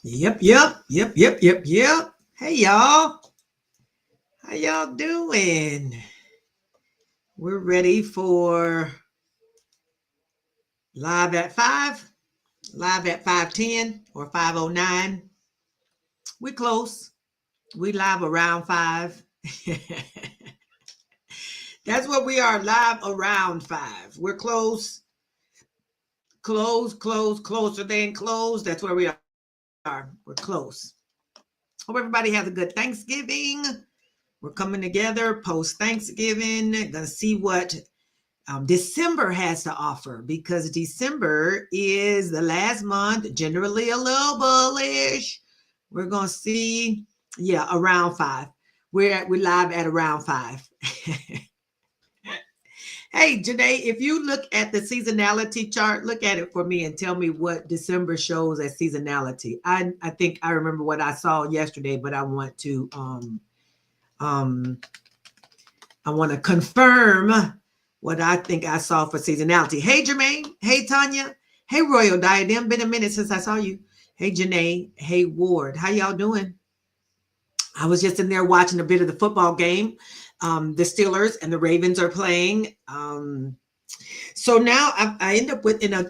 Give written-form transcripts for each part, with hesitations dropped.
Yep. Hey, y'all. How y'all doing? We're ready for live at 5, live at 5:10 or 5:09. We close. We live around 5. That's what we are, live around 5. We're close, closer than close. That's where we are. We're close. Hope everybody has a good Thanksgiving. We're coming together post Thanksgiving. Gonna see what December has to offer because December is the last month, generally a little bullish. We're gonna see, yeah, around 5. We're live at around 5. Hey, Janae, if you look at the seasonality chart, look at it for me and tell me what December shows as seasonality. I think I remember what I saw yesterday, but um I want to confirm what I think I saw for seasonality. Hey, Jermaine. Hey, Tanya. Hey, Royal Diadem. Been a minute since I saw you. Hey, Janae. Hey, Ward. How y'all doing? I was just in there watching a bit of the football game. The Steelers and the Ravens are playing. So now I end up with in a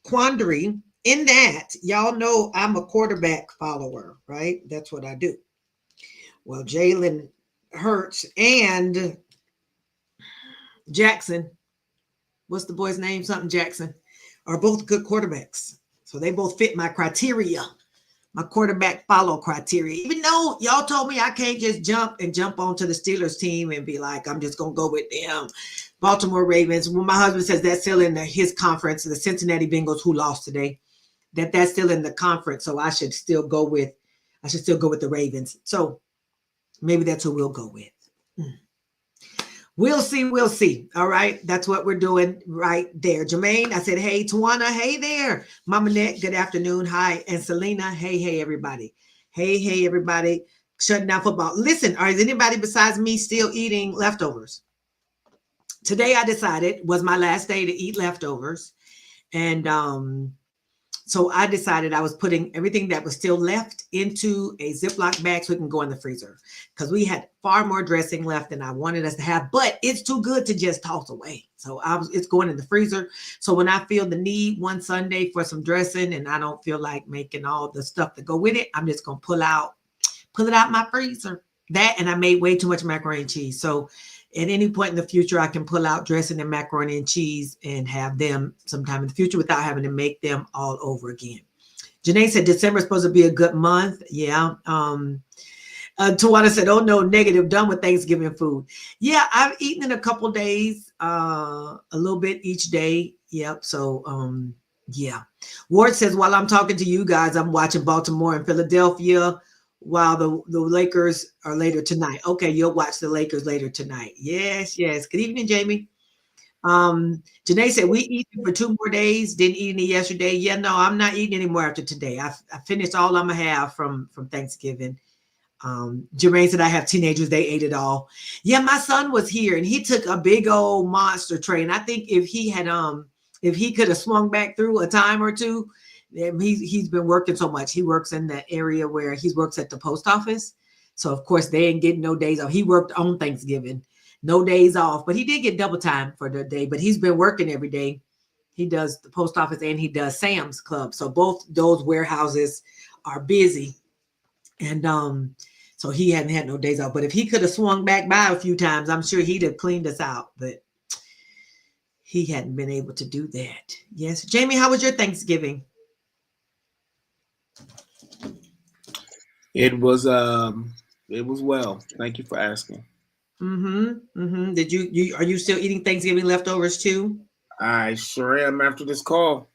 quandary. In that, y'all know I'm a quarterback follower, right? That's what I do. Well, Jalen Hurts and Jackson, what's the boy's name? Something Jackson, are both good quarterbacks. So they both fit my criteria, my quarterback follow criteria. Even though y'all told me I can't just jump onto the Steelers team and be like, I'm just going to go with them. Baltimore Ravens. Well, my husband says that's still in his conference, the Cincinnati Bengals, who lost today, that's still in the conference. So I should still go with the Ravens. So maybe that's who we'll go with. We'll see. All right. That's what we're doing right there. Jermaine, I said, hey, Tawana, hey there. Mama Net, good afternoon. Hi. And Selena, hey, everybody. Hey, everybody. Shutting down football. Listen, is anybody besides me still eating leftovers? Today I decided was my last day to eat leftovers. And so I decided I was putting everything that was still left into a Ziploc bag so it can go in the freezer because we had far more dressing left than I wanted us to have, but it's too good to just toss away. So it's going in the freezer. So when I feel the need one Sunday for some dressing and I don't feel like making all the stuff to go with it, I'm just going to pull it out my freezer. That, and I made way too much macaroni and cheese. So at any point in the future, I can pull out dressing and macaroni and cheese and have them sometime in the future without having to make them all over again. Janae said December is supposed to be a good month. Yeah. Tawana said, oh no, negative, done with Thanksgiving food. Yeah, I've eaten in a couple days, a little bit each day. Yep. So yeah. Ward says, while I'm talking to you guys, I'm watching Baltimore and Philadelphia while the Lakers are later tonight. Okay, you'll watch the Lakers later tonight. Yes. Good evening, Jamie. Janae said, we eat for 2 more days, didn't eat any yesterday. Yeah, no, I'm not eating anymore after today. I finished all I'm gonna have from Thanksgiving. Jermaine said, I have teenagers, they ate it all. Yeah, my son was here and he took a big old monster tray. And I think if he could have swung back through a time or two, he's been working so much. He works in the area where he works at the post office. So of course they ain't getting no days off. He worked on Thanksgiving, no days off, but he did get double time for the day, but he's been working every day. He does the post office and he does Sam's Club. So both those warehouses are busy. And so he hadn't had no days off. But if he could have swung back by a few times, I'm sure he'd have cleaned us out. But he hadn't been able to do that. Yes. Jamie, how was your Thanksgiving? It was well. Thank you for asking. Did you are you still eating Thanksgiving leftovers too? I sure am after this call.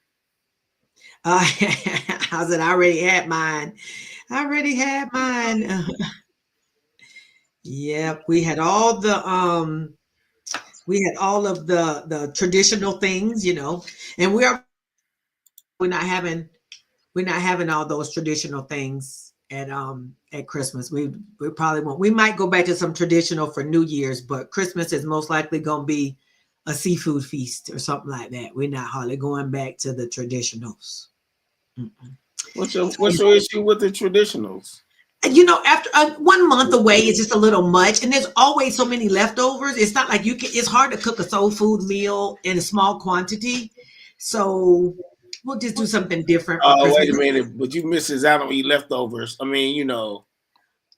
I said I already had mine. Yep, we had all of the traditional things, and we're not having all those traditional things at Christmas. We probably won't. We might go back to some traditional for New Year's, but Christmas is most likely going to be a seafood feast or something like that. We're not hardly going back to the traditionals. Mm-mm. What's your issue with the traditionals? You know, after 1 month away is just a little much, and there's always so many leftovers. It's not like you can. It's hard to cook a soul food meal in a small quantity, so we'll just do something different for Oh, wait Christmas. a minute, but you Mrs. I don't eat leftovers. I mean,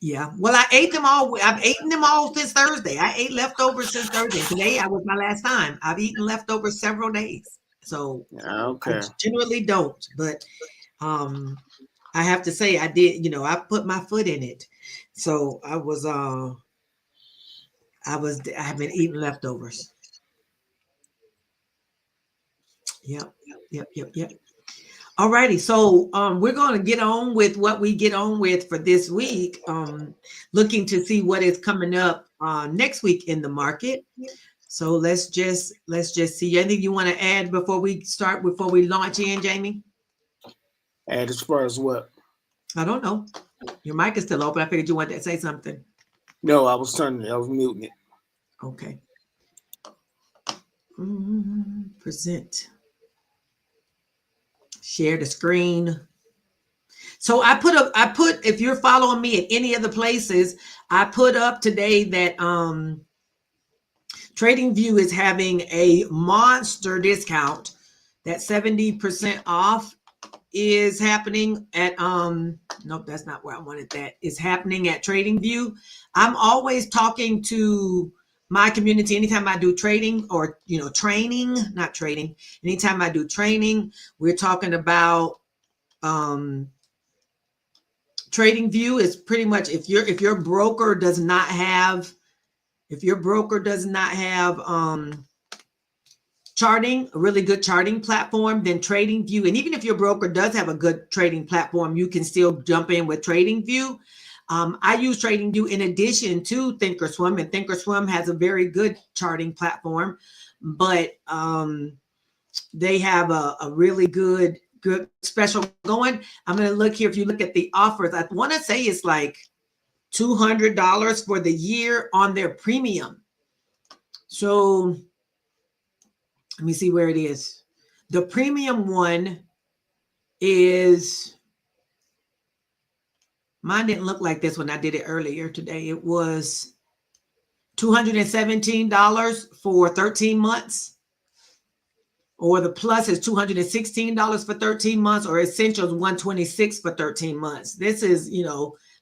Yeah, well, I ate them all. I've eaten them all since Thursday. I ate leftovers since Thursday. Today, I was my last time. I've eaten leftovers several days, so I okay. generally don't. But um, I have to say, I did. You know, I put my foot in it, so I have been eating leftovers. Yep, yep. Alrighty, so we're going to get on with what we get on with for this week. Looking to see what is coming up next week in the market. So let's just see. Anything you want to add before we start? Before we launch in, Jamie? And as far as what? I don't know. Your mic is still open. I figured you wanted to say something. No, I was muting it. Okay. Present. Share the screen. So I put if you're following me at any of the places, I put up today that TradingView is having a monster discount. That 70% off is happening at nope, that's not where I wanted that. It's happening at TradingView. I'm always talking to my community anytime I do trading or training, not trading. Anytime I do training, we're talking about TradingView is pretty much if your broker does not have charting, a really good charting platform, then TradingView, and even if your broker does have a good trading platform, you can still jump in with TradingView. I use TradingView in addition to Thinkorswim, and Thinkorswim has a very good charting platform, but they have a really good special going. I'm going to look here. If you look at the offers, I want to say it's like $200 for the year on their premium. So let me see where it is. The premium one is, mine didn't look like this when I did it earlier today. It was $217 for 13 months. Or the plus is $216 for 13 months, or essentials $126 for 13 months. This is,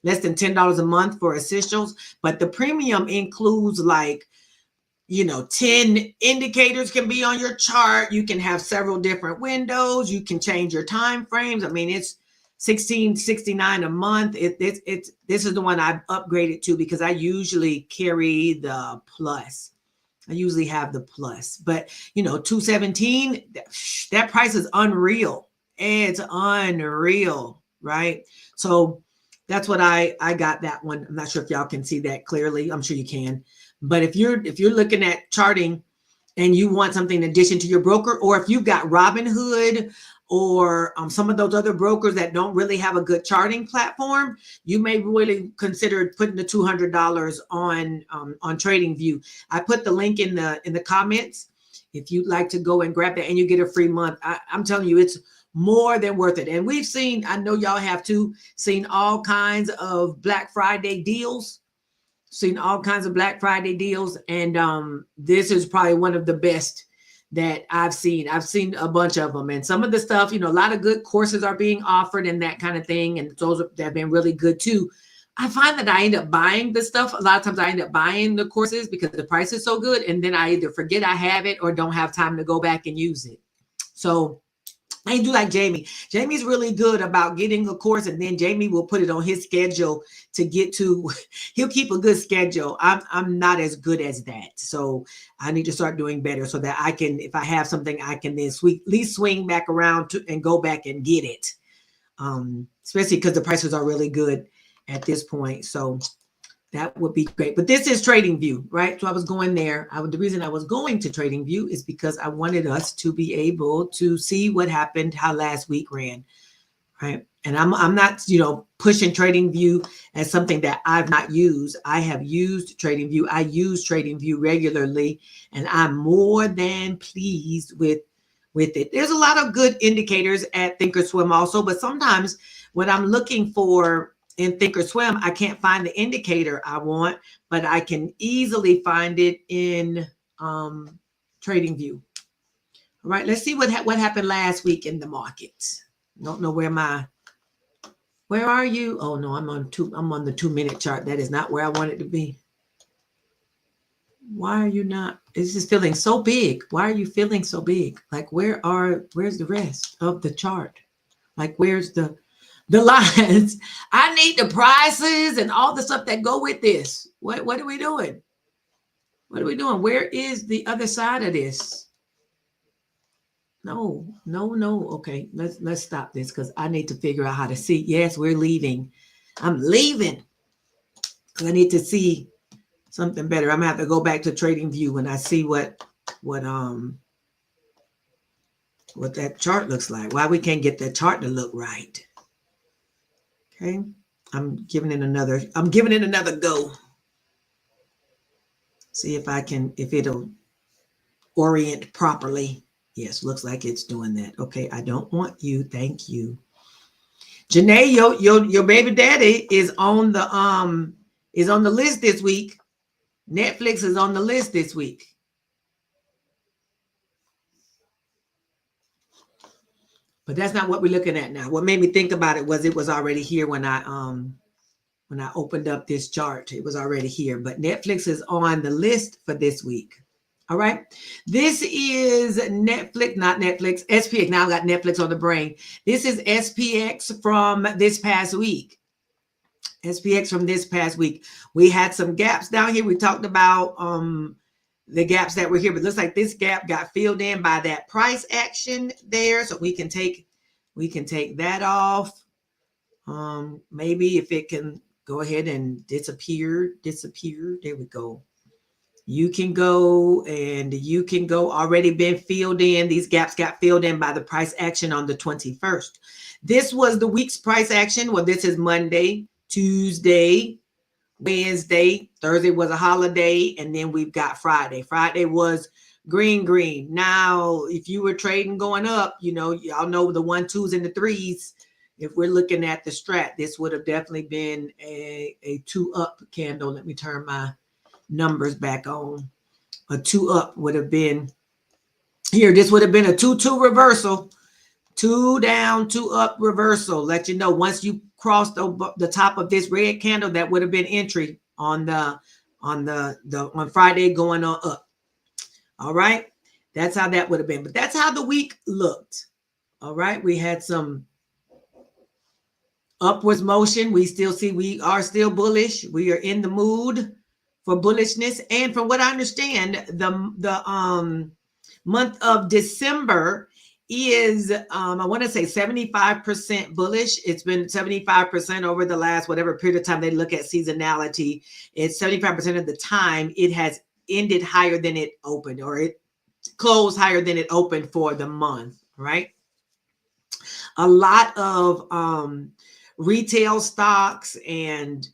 less than $10 a month for essentials, but the premium includes 10 indicators can be on your chart. You can have several different windows. You can change your time frames. I mean, it's $16.69 a month. This is the one I've upgraded to because I usually carry the plus. I usually have the plus, but $217, that price is unreal. It's unreal, right? So that's what I got that one. I'm not sure if y'all can see that clearly. I'm sure you can. But if you're looking at charting and you want something in addition to your broker, or if you've got Robinhood or some of those other brokers that don't really have a good charting platform, you may really consider putting the $200 on TradingView. I put the link in the comments if you'd like to go and grab that, and you get a free month. I'm telling you, it's more than worth it. And we've seen, I know y'all have too, seen all kinds of Black Friday deals. And this is probably one of the best that I've seen. I've seen a bunch of them, and some of the stuff, a lot of good courses are being offered and that kind of thing, and those have been really good too. I find that I end up buying the stuff. A lot of times I end up buying the courses because the price is so good, and then I either forget I have it or don't have time to go back and use it. So I do like Jamie. Jamie's really good about getting a course, and then Jamie will put it on his schedule to get to. He'll keep a good schedule. I'm not as good as that, so I need to start doing better so that I can, if I have something, I can then at least swing back around and go back and get it. Especially because the prices are really good at this point. So that would be great. But this is TradingView, right? So I was going there. The reason I was going to TradingView is because I wanted us to be able to see what happened, how last week ran, right? And I'm not, pushing TradingView as something that I've not used. I have used TradingView. I use TradingView regularly, and I'm more than pleased with with it. There's a lot of good indicators at Thinkorswim also, but sometimes when I'm looking for in Thinkorswim, I can't find the indicator I want, but I can easily find it in TradingView. All right, let's see what happened last week in the markets. Don't know where are you? Oh no, I'm on the 2-minute chart. That is not where I want it to be. Why are you not? It's just feeling so big. Why are you feeling so big? Like where's the rest of the chart? Like where's the lines? I need the prices and all the stuff that go with this. What are we doing? What are we doing? Where is the other side of this? No. Okay, let's stop this because I need to figure out how to see. Yes, we're leaving. I'm leaving because I need to see something better. I'm gonna have to go back to TradingView when I see what that chart looks like. Why we can't get that chart to look right. Okay, I'm giving it another go. See if it'll orient properly. Yes, looks like it's doing that. Okay, I don't want you. Thank you. Janae, your baby daddy is on the list this week. Netflix is on the list this week. But that's not what we're looking at now. What made me think about it was already here when I opened up this chart. It was already here, but Netflix is on the list for this week. All right. This is Netflix, not Netflix, SPX. Now I've got Netflix on the brain. This is SPX from this past week. SPX from this past week. We had some gaps down here. We talked about the gaps that were here, but it looks like this gap got filled in by that price action there. So we can take that off. Maybe if it can go ahead and disappear. There we go. You can go already been filled in. These gaps got filled in by the price action on the 21st. This was the week's price action. Well, this is Monday, Tuesday, Wednesday, Thursday was a holiday, and then we've got Friday. Friday was green. Now, if you were trading going up, y'all know the 1, 2s, and the 3s. If we're looking at the strat, this would have definitely been a 2 up candle. Let me turn my numbers back on. A 2 up would have been here. This would have been a 2-2 reversal. 2 down, 2 up reversal. Let you know once you cross the top of this red candle, that would have been entry on Friday going on up. All right. That's how that would have been. But that's how the week looked. All right. We had some upwards motion. We are still bullish. We are in the mood for bullishness. And from what I understand, the month of December is I want to say 75% bullish. It's been 75% over the last whatever period of time they look at seasonality. It's 75% of the time it has ended higher than it opened, or it closed higher than it opened for the month, right? A lot of retail stocks and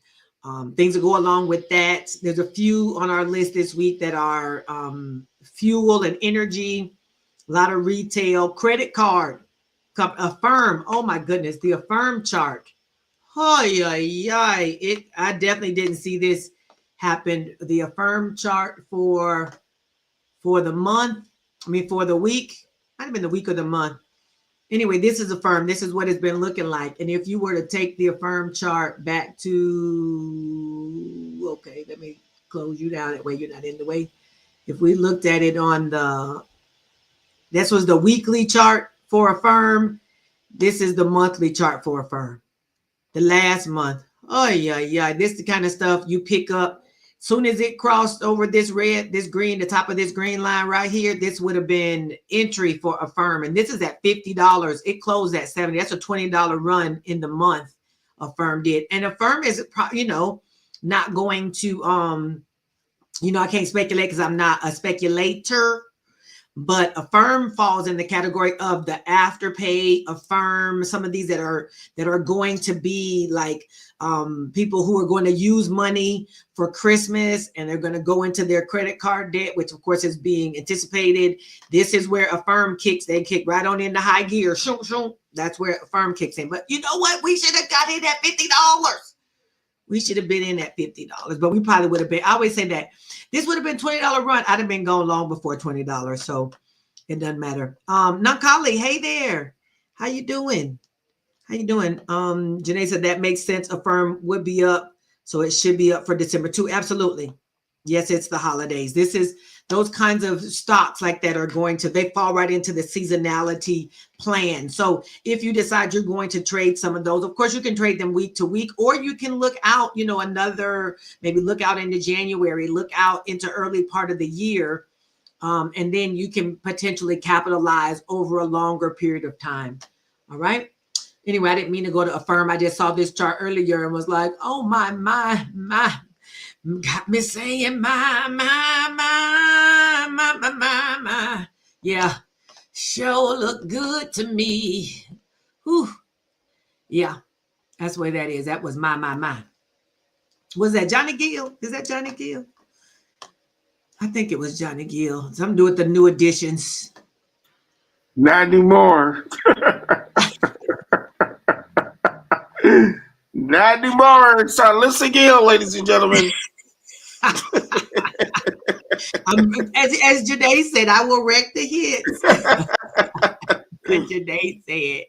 things that go along with that. There's a few on our list this week that are fuel and energy. A lot of retail, credit card, Affirm. Oh my goodness, the Affirm chart. I definitely didn't see this happen. The Affirm chart for the month. For the week. Might have been the week or the month. Anyway, this is Affirm. This is what it's been looking like. And if you were to take the Affirm chart back to, okay, let me close you down. That way you're not in the way. If we looked at it on this was the weekly chart for Affirm. This is the monthly chart for Affirm. The last month. This is the kind of stuff you pick up. Soon as it crossed over this green, the top of this green line right here, this would have been entry for Affirm. And this is at $50. It closed at $70. That's a $20 run in the month Affirm did. And Affirm is, not going to, I can't speculate because I'm not a speculator. But Affirm falls in the category of the Afterpay, Affirm, some of these that are going to be like people who are going to use money for Christmas and they're going to go into their credit card debt, which of course is being anticipated. This is where Affirm kicks. They kick right on into high gear. Shoom, shoom. That's where Affirm kicks in. But you know what? We should have got in at $50. We should have been in at $50, but we probably would have been. I always say that this would have been $20 run. I'd have been gone long before $20. So it doesn't matter. Nankali, hey there. How you doing? How you doing? Janae said that makes sense. Affirm would be up. So it should be up for December too. Absolutely. Yes, it's the holidays. This is those kinds of stocks like that are going to, they fall right into the seasonality plan. So if you decide you're going to trade some of those, of course, you can trade them week to week, or you can look out, maybe look out into January, look out into early part of the year. And then you can potentially capitalize over a longer period of time. All right. Anyway, I didn't mean to go to Affirm. I just saw this chart earlier and was like, oh, my. Got me saying my. Yeah, sure look good to me. Whew. Yeah, that's the way that is. That was my. Was that Johnny Gill? Is that Johnny Gill? I think it was Johnny Gill. Something to do with the new additions. Not anymore. Not anymore. It's Alyssa Gill, ladies and gentlemen. As Janae said, I will wreck the hits. As Janae said,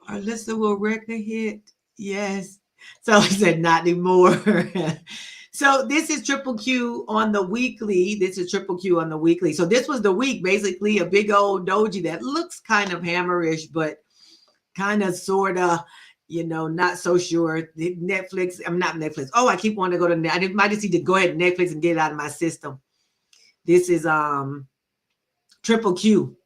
Alyssa will wreck the hit. Yes. So I said, not anymore. So this is Triple Q on the weekly. So this was the week, basically a big old doji that looks kind of hammerish, but kind of, sort of, not so sure. Netflix, I'm not Netflix. Oh, I keep wanting to go to Netflix. I might just need to go ahead to Netflix and get it out of my system. This is Triple Q.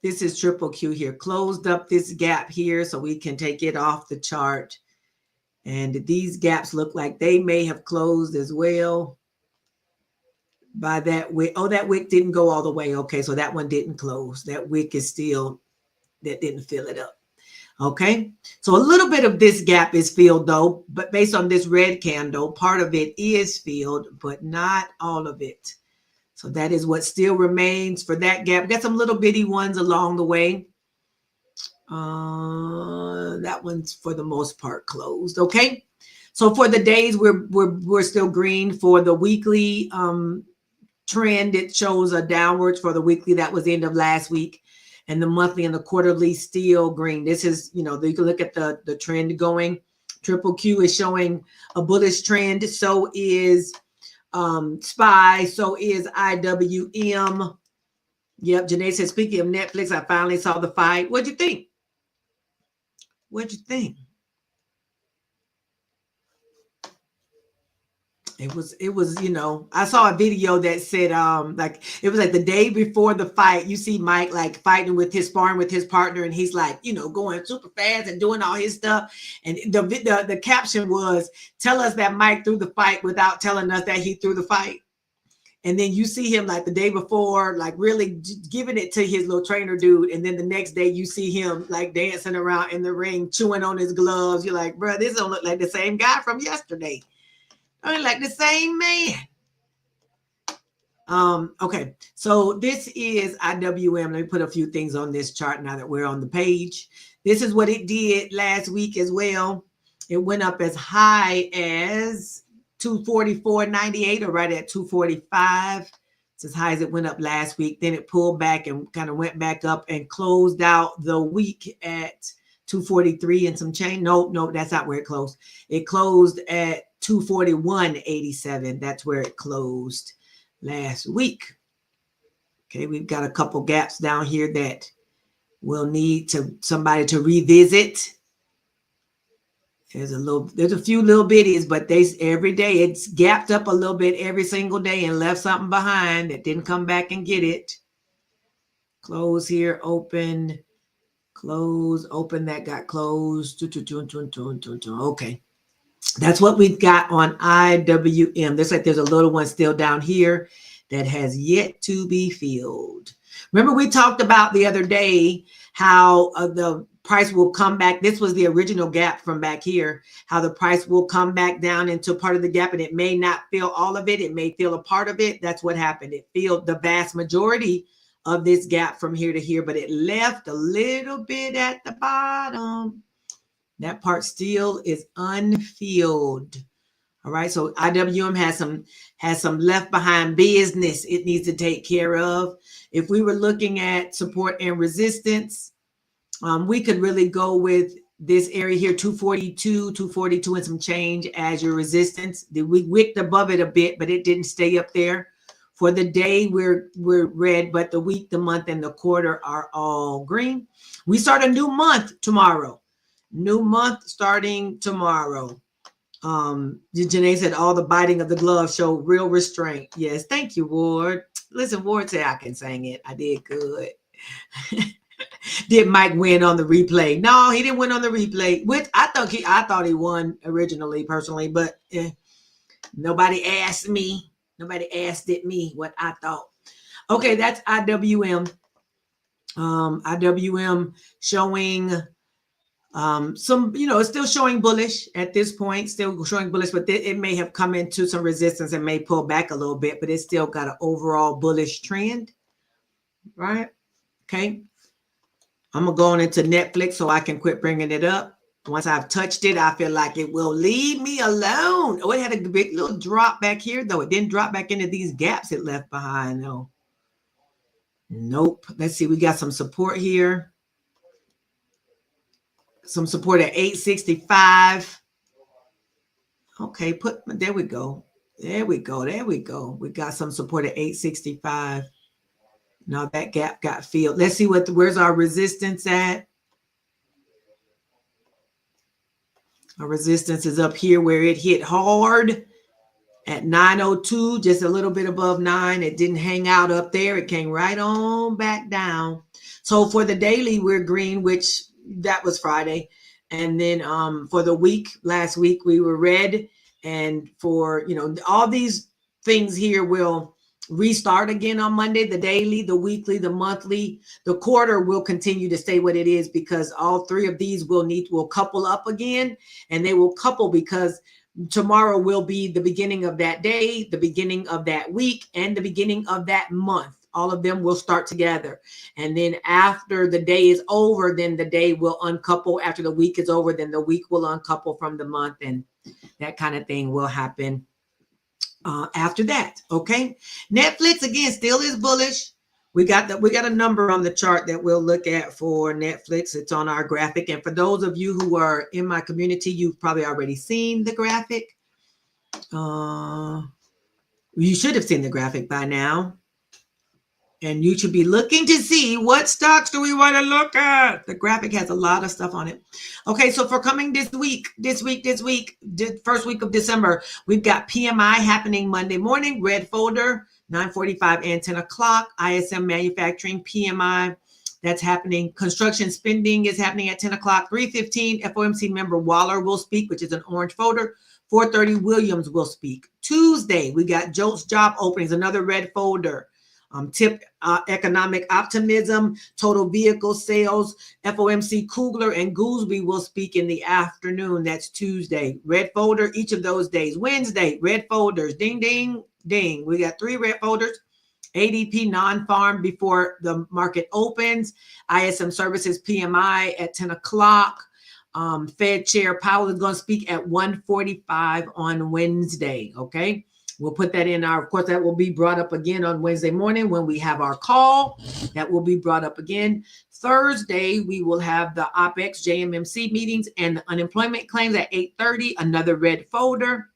This is Triple Q here. Closed up this gap here so we can take it off the chart. And these gaps look like they may have closed as well by that wick. Oh, that wick didn't go all the way. Okay, so that one didn't close. That wick is still, that didn't fill it up. Okay, so a little bit of this gap is filled though, but based on this red candle, part of it is filled, but not all of it. So that is what still remains for that gap. Got some little bitty ones along the way. That one's for the most part closed. Okay, so for the days we're still green. For the weekly trend, it shows a downwards for the weekly. That was the end of last week. And the monthly and the quarterly still green. This is, you can look at the trend going. Triple Q is showing a bullish trend. So is SPY. So is IWM. Yep. Janae said, speaking of Netflix, I finally saw the fight. What'd you think? What'd you think? It was, I saw a video that said, it was like the day before the fight, you see Mike like fighting with his sparring with his partner. And he's like, going super fast and doing all his stuff. And the caption was, tell us that Mike threw the fight without telling us that he threw the fight. And then you see him like the day before, like really giving it to his little trainer dude. And then the next day you see him like dancing around in the ring, chewing on his gloves. You're like, bro, this don't look like the same guy from yesterday. I mean, like the same man. Okay, so this is IWM. Let me put a few things on this chart now that we're on the page. This is what it did last week as well. It went up as high as 244.98 or right at 245. It's as high as it went up last week. Then it pulled back and kind of went back up and closed out the week at 243 and some change. No, that's not where it closed. It closed at 241.87. That's where it closed last week. Okay, we've got a couple gaps down here that we'll need somebody to revisit. There's a few little bitties, but every day it's gapped up a little bit every single day and left something behind that didn't come back and get it. Close here, open, close, open, that got closed. Okay. That's what we've got on IWM. There's a little one still down here that has yet to be filled. Remember we talked about the other day how the price will come back. This was the original gap from back here, how the price will come back down into part of the gap, and it may not fill all of it. It may fill a part of it. That's what happened. It filled the vast majority of this gap from here to here, but it left a little bit at the bottom. That part still is unfilled. All right, so IWM has some left behind business it needs to take care of. If we were looking at support and resistance, we could really go with this area here, 242 and some change as your resistance. We wicked above it a bit, but it didn't stay up there. For the day, we're red, but the week, the month, and the quarter are all green. We start a new month tomorrow. New month starting tomorrow. Janae said all the biting of the glove show real restraint. Yes, thank you, Ward. Listen, Ward said I can sing it. I did good. Did Mike win on the replay? No, he didn't win on the replay. Which I thought he won originally, personally, but nobody asked me. Nobody asked it me what I thought. Okay, that's IWM. IWM showing some, it's still showing bullish at this point, still showing bullish, but it may have come into some resistance and may pull back a little bit, but it's still got an overall bullish trend, right? Okay. I'm going to go on into Netflix so I can quit bringing it up. Once I've touched it, I feel like it will leave me alone. Oh, it had a big little drop back here, though. It didn't drop back into these gaps it left behind, though. Nope. Let's see. We got some support here. Some support at 865. Okay, there we go. There we go. There we go. We got some support at 865. Now that gap got filled. Let's see where's our resistance at. Our resistance is up here where it hit hard at 902, just a little bit above 9. It didn't hang out up there. It came right on back down. So for the daily, we're green, which that was Friday. And then for the week, last week, we were red. And for, all these things here will restart again on Monday. The daily, the weekly, the monthly, the quarter will continue to stay what it is, because all three of these will couple up again, and they will couple because tomorrow will be the beginning of that day, the beginning of that week, and the beginning of that month. All of them will start together. And then after the day is over, then the day will uncouple. After the week is over, then the week will uncouple from the month, and that kind of thing will happen after that. Okay. Netflix again still is bullish. We got a number on the chart that we'll look at for Netflix. It's on our graphic. And for those of you who are in my community, you've probably already seen the graphic. You should have seen the graphic by now. And you should be looking to see what stocks do we want to look at. The graphic has a lot of stuff on it. Okay, so for coming this week, first week of December, we've got PMI happening Monday morning, red folder, 9:45 and 10 o'clock. ISM manufacturing PMI, that's happening. Construction spending is happening at 10 o'clock. 3:15, FOMC member Waller will speak, which is an orange folder. 4:30, Williams will speak. Tuesday, we got JOLTS job openings, another red folder. Tip economic optimism, total vehicle sales, FOMC Kugler and Goolsbee will speak in the afternoon. That's Tuesday. Red folder each of those days. Wednesday, red folders. Ding, ding, ding. We got 3 red folders. ADP non-farm before the market opens. ISM services PMI at 10 o'clock. Fed Chair Powell is going to speak at 1:45 on Wednesday. Okay. We'll put that in of course, that will be brought up again on Wednesday morning when we have our call. That will be brought up again. Thursday, we will have the OPEX JMMC meetings and the unemployment claims at 8:30, another red folder.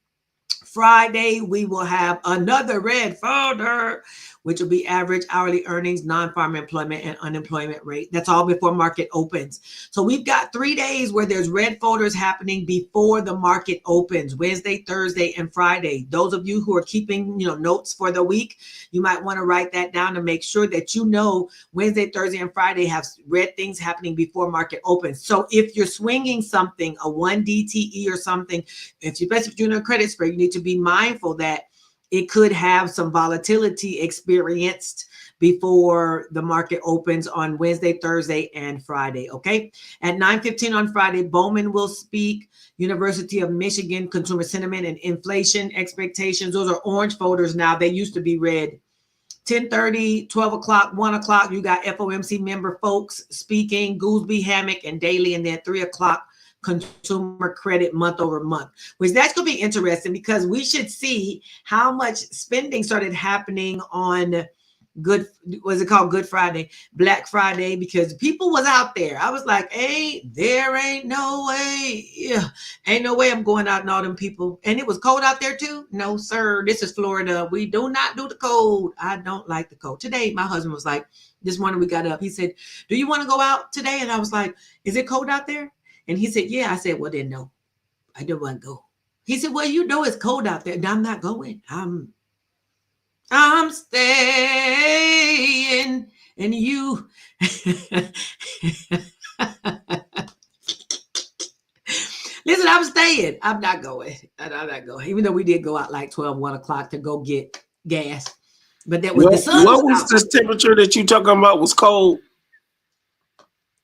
Friday, we will have another red folder, which will be average hourly earnings, non-farm employment, and unemployment rate. That's all before market opens. So we've got 3 days where there's red folders happening before the market opens, Wednesday, Thursday, and Friday. Those of you who are keeping notes for the week, you might want to write that down to make sure that Wednesday, Thursday, and Friday have red things happening before market opens. So if you're swinging something, a 1 DTE or something, especially if you're doing a credit spread, you need to be mindful that it could have some volatility experienced before the market opens on Wednesday, Thursday, and Friday. Okay. At 9:15 on Friday, Bowman will speak. University of Michigan, consumer sentiment and inflation expectations. Those are orange folders now. They used to be red. 10:30, 12 o'clock, 1 o'clock, you got FOMC member folks speaking, Goolsby, Hammock, and Daly. And then 3 o'clock, consumer credit month over month, which that's going to be interesting because we should see how much spending started happening on was it called Good Friday, Black Friday, because people was out there. I was like, hey, there ain't no way. Yeah, ain't no way I'm going out and all them people. And it was cold out there too. No, sir. This is Florida. We do not do the cold. I don't like the cold. Today, my husband was like, this morning we got up. He said, do you want to go out today? And I was like, is it cold out there? And he said, yeah. I said, well, then no, I don't want to go. He said, well, you know it's cold out there. I'm not going. I'm staying, and you. Listen, I'm staying. I'm not going. I'm not going. Even though we did go out like 12, 1 o'clock to go get gas. But that was the sun. What was this temperature that you talking about was cold?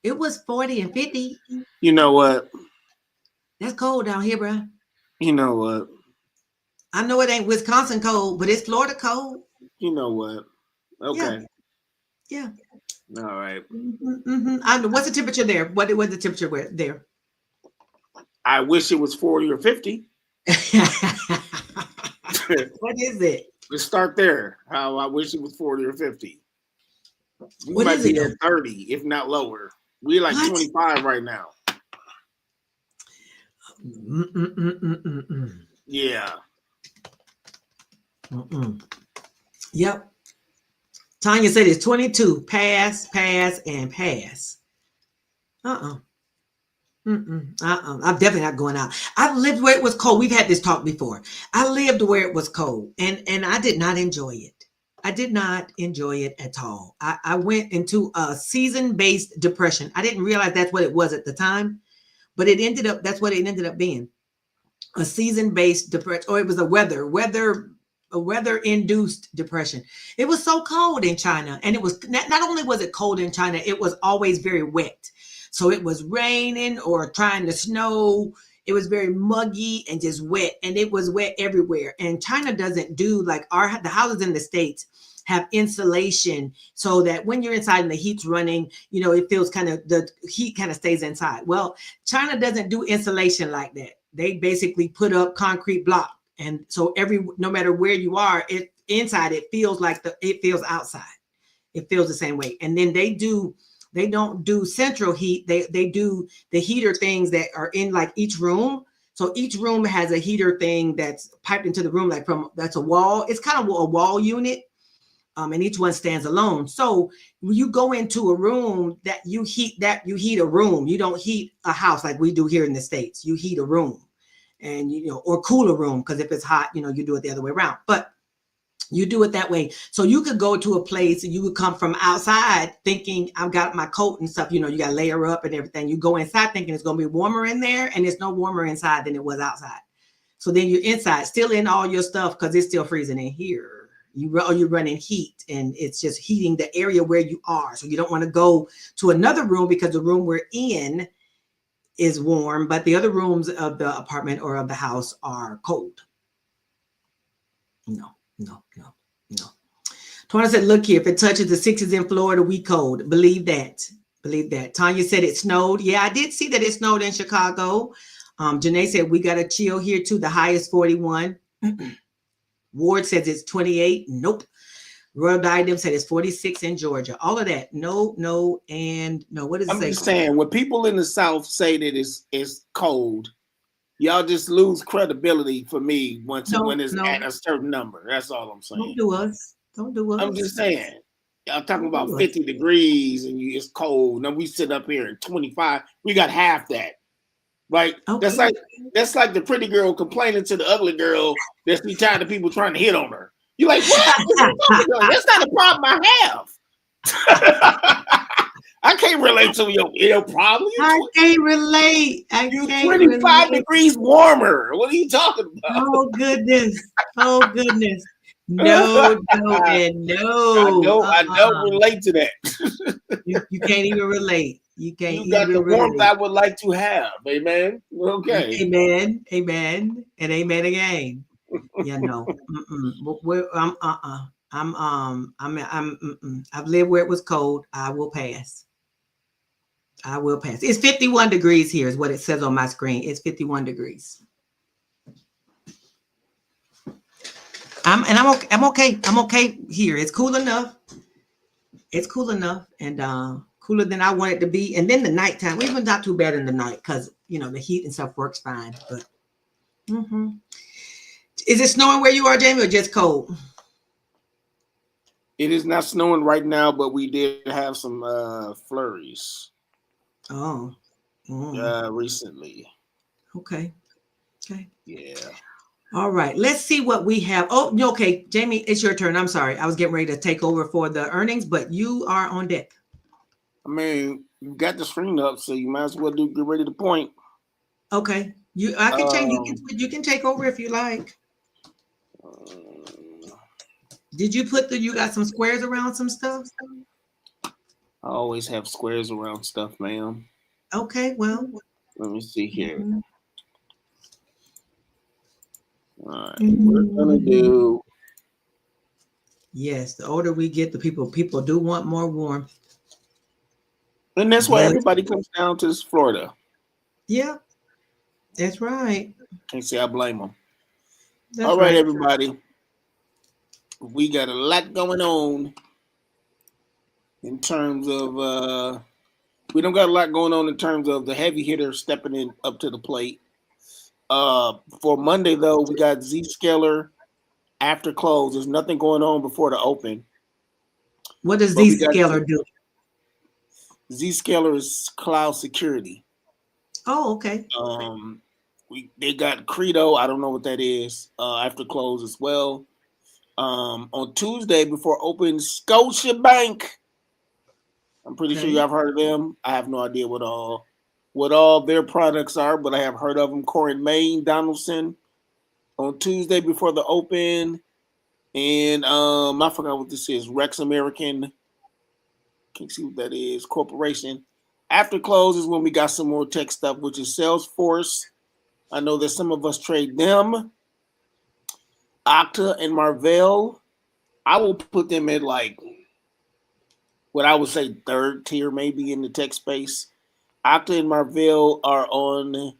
It was 40 and 50. You know what? That's cold down here, bro. You know what? I know it ain't Wisconsin cold, but it's Florida cold. You know what? Okay. Yeah. All right. Mm-hmm. I know. What's the temperature there? What was the temperature there? I wish it was 40 or 50. What is it? Let's start there. How I wish it was 40 or 50. We What might is be it? at 30, if not lower. We're like What? 25 right now. Yeah. Yep. Tanya said it's 22. Pass, and pass. I'm definitely not going out. I've lived where it was cold. We've had this talk before. I lived where it was cold, and I did not enjoy it. I did not enjoy it at all. I went into a season-based depression. I didn't realize that's what it was at the time, but that's what it ended up being. A season-based depression, or it was a weather-induced depression. It was so cold in China, and it was not only was it cold in China, it was always very wet. So it was raining or trying to snow. It was very muggy and just wet, and it was wet everywhere. And China doesn't do like the houses in the States have insulation so that when you're inside and the heat's running, it feels the heat kind of stays inside. Well, China doesn't do insulation like that. They basically put up concrete block. And so no matter where you are, inside, it feels like it feels outside. It feels the same way. And then they don't do central heat. They do the heater things that are in like each room. So each room has a heater thing that's piped into the room, that's a wall. It's kind of a wall unit. And each one stands alone. So when you go into a room you heat a room. You don't heat a house like we do here in the States. You heat a room, and or cool a room, because if it's hot, you do it the other way around. But you do it that way. So you could go to a place and you would come from outside thinking, I've got my coat and stuff, you got to layer up and everything. You go inside thinking it's going to be warmer in there, and it's no warmer inside than it was outside. So then you're inside, still in all your stuff because it's still freezing in here. You're running heat, and it's just heating the area where you are. So you don't want to go to another room because the room we're in is warm, but the other rooms of the apartment or of the house are cold. No. Twana said, look here, if it touches the 60s in Florida, we cold. Believe that. Tanya said it snowed. Yeah, I did see that it snowed in Chicago. Janae said we got a chill here too. The highest 41. Ward says it's 28. Nope. Royal Diadem said it's 46 in Georgia. All of that. No, and no. What is it? I'm just saying, when people in the South say that it's cold, y'all just lose credibility for me when it's at a certain number. That's all I'm saying. Don't do us. I'm just saying. Y'all talking about 50 degrees and it's cold. Now we sit up here at 25. We got half that. Like okay. That's like the pretty girl complaining to the ugly girl that she's tired of people trying to hit on her. You're like, what? That's not a problem I have. I can't relate to your problem. I can't relate. I You can't 25 relate. degrees warmer. What are you talking about? Oh goodness. Oh goodness. No, no, and no. I don't relate to that. You can't even relate. You can't You got the even warmth relate. I would like to have. Amen. Okay. Amen. Amen. And amen again. Yeah, no. I've lived where it was cold. I will pass. I will pass. It's 51 degrees here, is what it says on my screen. It's 51 degrees. I'm okay. I'm okay. I'm okay here. It's cool enough. It's cool enough, and cooler than I want it to be. And then the nighttime, even not too bad in the night because the heat and stuff works fine. But is it snowing where you are, Jamie, or just cold? It is not snowing right now, but we did have some flurries. Oh. Recently. Okay. Yeah. All right. Let's see what we have. Oh, okay, Jamie, it's your turn. I'm sorry. I was getting ready to take over for the earnings, but you are on deck. I mean, you got the screen up, so you might as well get ready to point. Okay. I can change. You can take over if you like. Did you you got some squares around some stuff? I always have squares around stuff, ma'am. Okay, well. Let me see here. All right, we're gonna do. Yes, the older we get, the people do want more warmth. And that's why everybody comes down to Florida. Yeah, that's right. Can't say I blame them. That's all right, right. everybody. We got a lot going on in terms of we don't got a lot going on in terms of the heavy hitters stepping in up to the plate. For Monday though, we got Zscaler after close. There's nothing going on before the open. What does Zscaler do? Zscaler is cloud security. Oh, okay. They got Credo. I don't know what that is. After close as well. On Tuesday before open, Scotiabank. I'm pretty sure you have heard of them. I have no idea what all their products are, but I have heard of them. Core and Maine, Donaldson on Tuesday before the open, and I forgot what this is. Rex American. Can't see what that is. Corporation. After close is when we got some more tech stuff, which is Salesforce. I know that some of us trade them. Okta and Marvell. I will put them at like what I would say third tier, maybe in the tech space. Okta and Marvell are on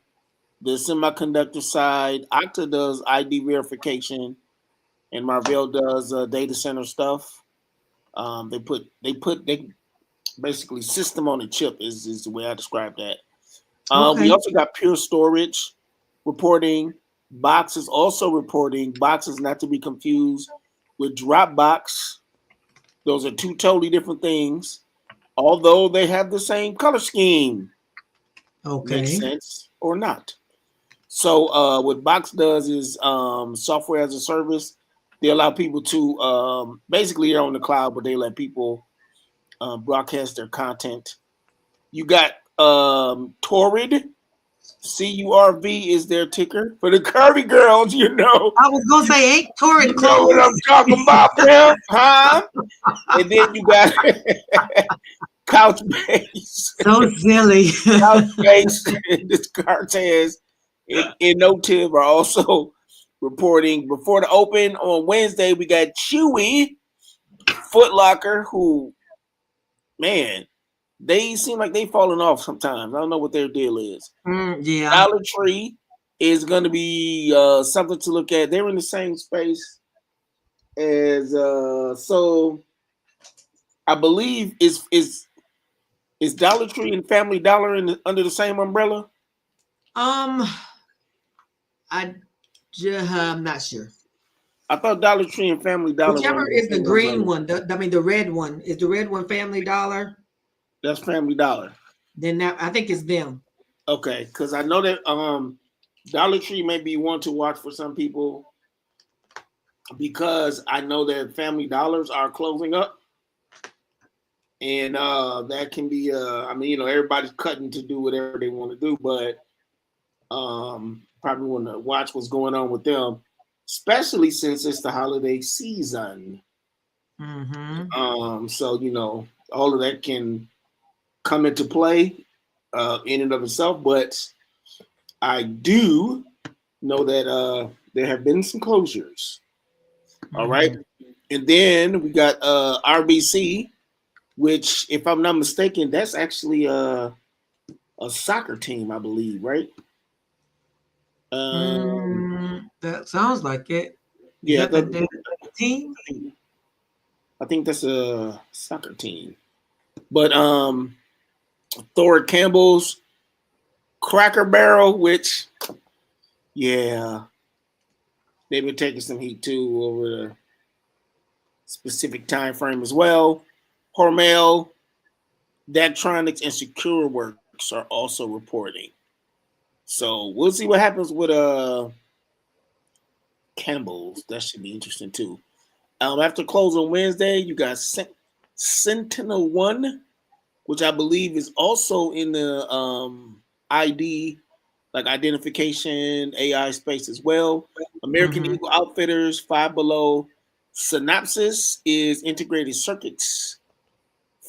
the semiconductor side. Okta does ID verification, and Marvell does data center stuff. They basically system on a chip is the way I describe that. We also got Pure Storage reporting. Box is also reporting. Box is not to be confused with Dropbox. Those are two totally different things, although they have the same color scheme. Okay. Makes sense or not. So what Box does is software as a service. They allow people to basically they're on the cloud, but they let people broadcast their content. You got Torrid. CURV is their ticker for the Curvy girls, I was gonna say, ain't Torrid you know what I'm talking about, man? Huh? And then you got Couchbase. So silly. Couchbase and this Cartez and Notiv are also reporting before the open on Wednesday. We got Chewy, Foot Locker, who, man, they seem like they falling off sometimes. I don't know what their deal is. Yeah. Dollar Tree is going to be something to look at. They're in the same space as so. I believe is Dollar Tree and Family Dollar under the same umbrella. I'm not sure. I thought Dollar Tree and Family Dollar. Whichever is the green one. The red one is the red one. Family Dollar. That's Family Dollar. Then I think it's them. Okay, because I know that Dollar Tree may be one to watch for some people because I know that Family Dollars are closing up. And that can be I mean, everybody's cutting to do whatever they want to do, but probably want to watch what's going on with them, especially since it's the holiday season. So all of that can come into play in and of itself, but I do know that there have been some closures. All right. And then we got RBC, which, if I'm not mistaken, that's actually a soccer team, I believe, right? That sounds like it. Yeah, Is that the team? I think that's a soccer team. But Thor Campbell's Cracker Barrel, which, yeah, they've been taking some heat too over the specific time frame as well. Hormel, Daktronics, and Secure Works are also reporting. So we'll see what happens with Campbell's. That should be interesting too. After close on Wednesday, you got Sentinel One, which I believe is also in the ID, like identification AI space as well. American Eagle Outfitters, Five Below. Synopsys is integrated circuits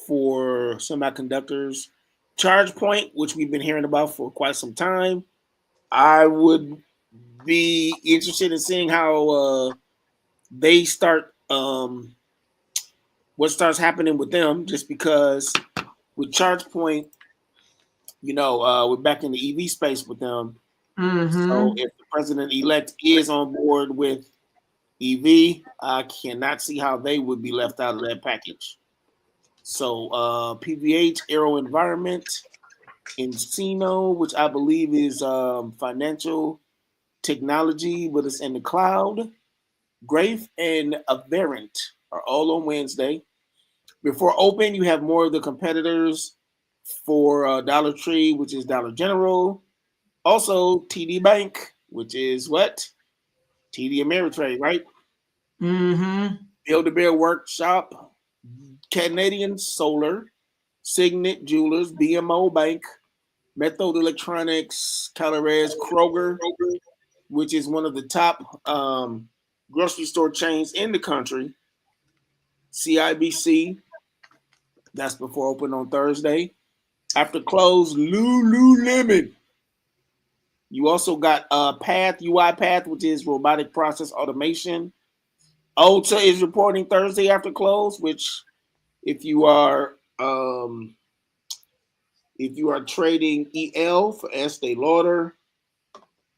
for semiconductors. ChargePoint, which we've been hearing about for quite some time. I would be interested in seeing how they start, what starts happening with them, just because with ChargePoint, we're back in the EV space with them. So if the president-elect is on board with EV, I cannot see how they would be left out of that package. So PVH, Aero Environment, Encino, which I believe is financial technology, but it's in the cloud. Grafe and Averant are all on Wednesday. Before open, you have more of the competitors for Dollar Tree, which is Dollar General. Also, TD Bank, which is what? TD Ameritrade, right? Build-A-Bear Workshop, Canadian Solar, Signet Jewelers, BMO Bank, Methode Electronics, Calores, Kroger, which is one of the top grocery store chains in the country. CIBC, that's before open on Thursday. After close, Lululemon. You also got UiPath, which is robotic process automation. Ulta is reporting Thursday after close, which if you are trading EL for Estee Lauder,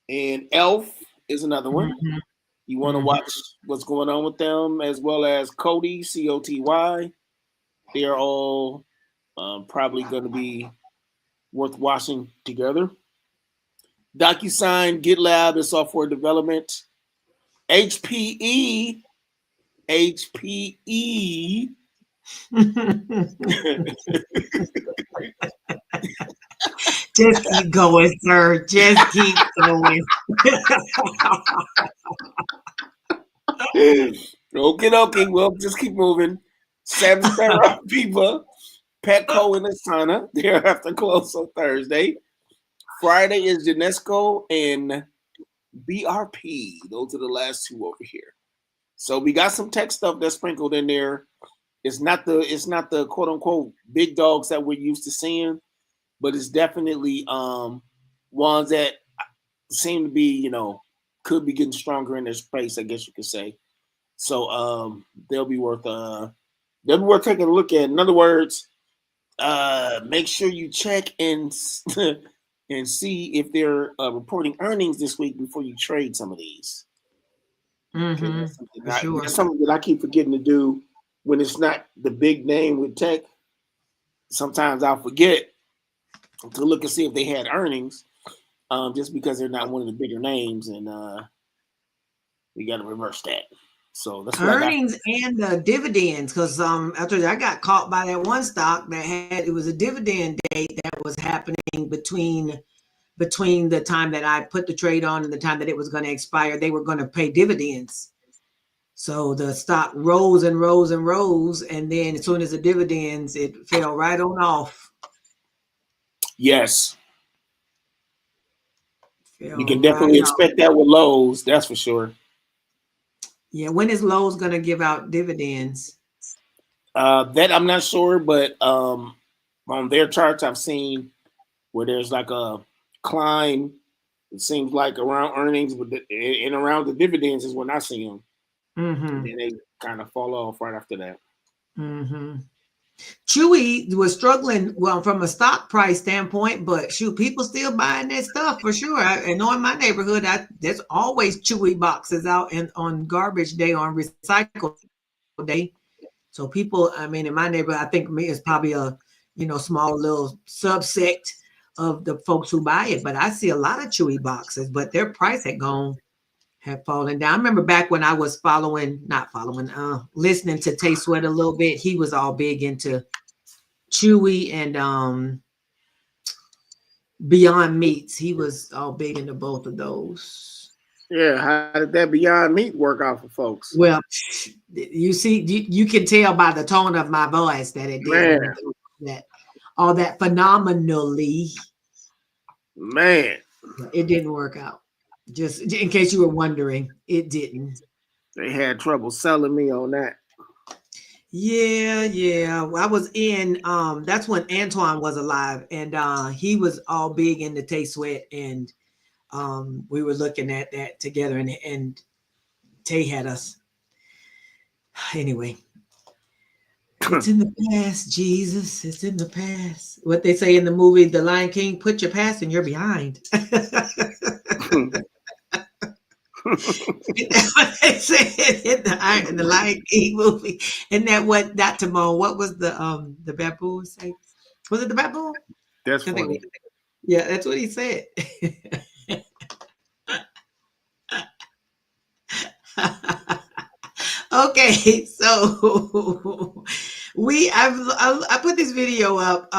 and ELF is another one. You want to watch what's going on with them, as well as Coty, COTY. They are all probably going to be worth watching together. DocuSign, GitLab is software development. HPE. Just keep going, sir. Just keep going. Okay. Well, just keep moving. Samsara, Viva, Petco, and Asana. They're after close on Thursday. Friday is UNESCO and BRP. Those are the last two over here. So we got some tech stuff that's sprinkled in there. It's not the quote unquote big dogs that we're used to seeing, but it's definitely ones that seem to be, could be getting stronger in their space, I guess you could say. So they'll be worth taking a look at. In other words, make sure you check and and see if they're reporting earnings this week before you trade some of these. That's something that I keep forgetting to do when it's not the big name with tech. Sometimes I'll forget to look and see if they had earnings, just because they're not one of the bigger names, and we got to reverse that. So that's earnings and dividends, because I got caught by that one stock that it was a dividend date that was happening between the time that I put the trade on and the time that it was going to expire. They were going to pay dividends. So the stock rose and rose and rose, and then as soon as the dividends, it fell right on off. Yes. You Fell can right definitely off. expect that with Lowe's, that's for sure. Yeah, when is Lowe's gonna give out dividends? That I'm not sure, but on their charts I've seen where there's like a climb. It seems like around earnings, but and around the dividends is when I see them, and Mm-hmm. then they kind of fall off right after that. Mm-hmm. Chewy was struggling, well, from a stock price standpoint, but shoot, people still buying that stuff for sure. I know in my neighborhood, there's always Chewy boxes out and on garbage day, on recycle day. So people, I mean, in my neighborhood, I think me is probably a small little subsect of the folks who buy it. But I see a lot of Chewy boxes, but their price had fallen down. I remember back when I was listening to Tay Sweat a little bit. He was all big into Chewy and Beyond Meats. He was all big into both of those. Yeah, how did that Beyond Meat work out for folks? Well, you see, you can tell by the tone of my voice that it Man, didn't that all that phenomenally. man, It didn't work out. Just in case you were wondering, it didn't. they had trouble selling me on that. Yeah. Well, I was in that's when Antoine was alive, and he was all big into Tay Sweat, and we were looking at that together, and Tay had us. Anyway, it's in the past, Jesus. It's in the past. What they say in the movie The Lion King, put your past and you're behind. What they said in the Lion King movie. And that what that Timon, what was the baboon say? Was it the baboon? That's funny. Yeah, that's what he said. Okay, so I put this video up.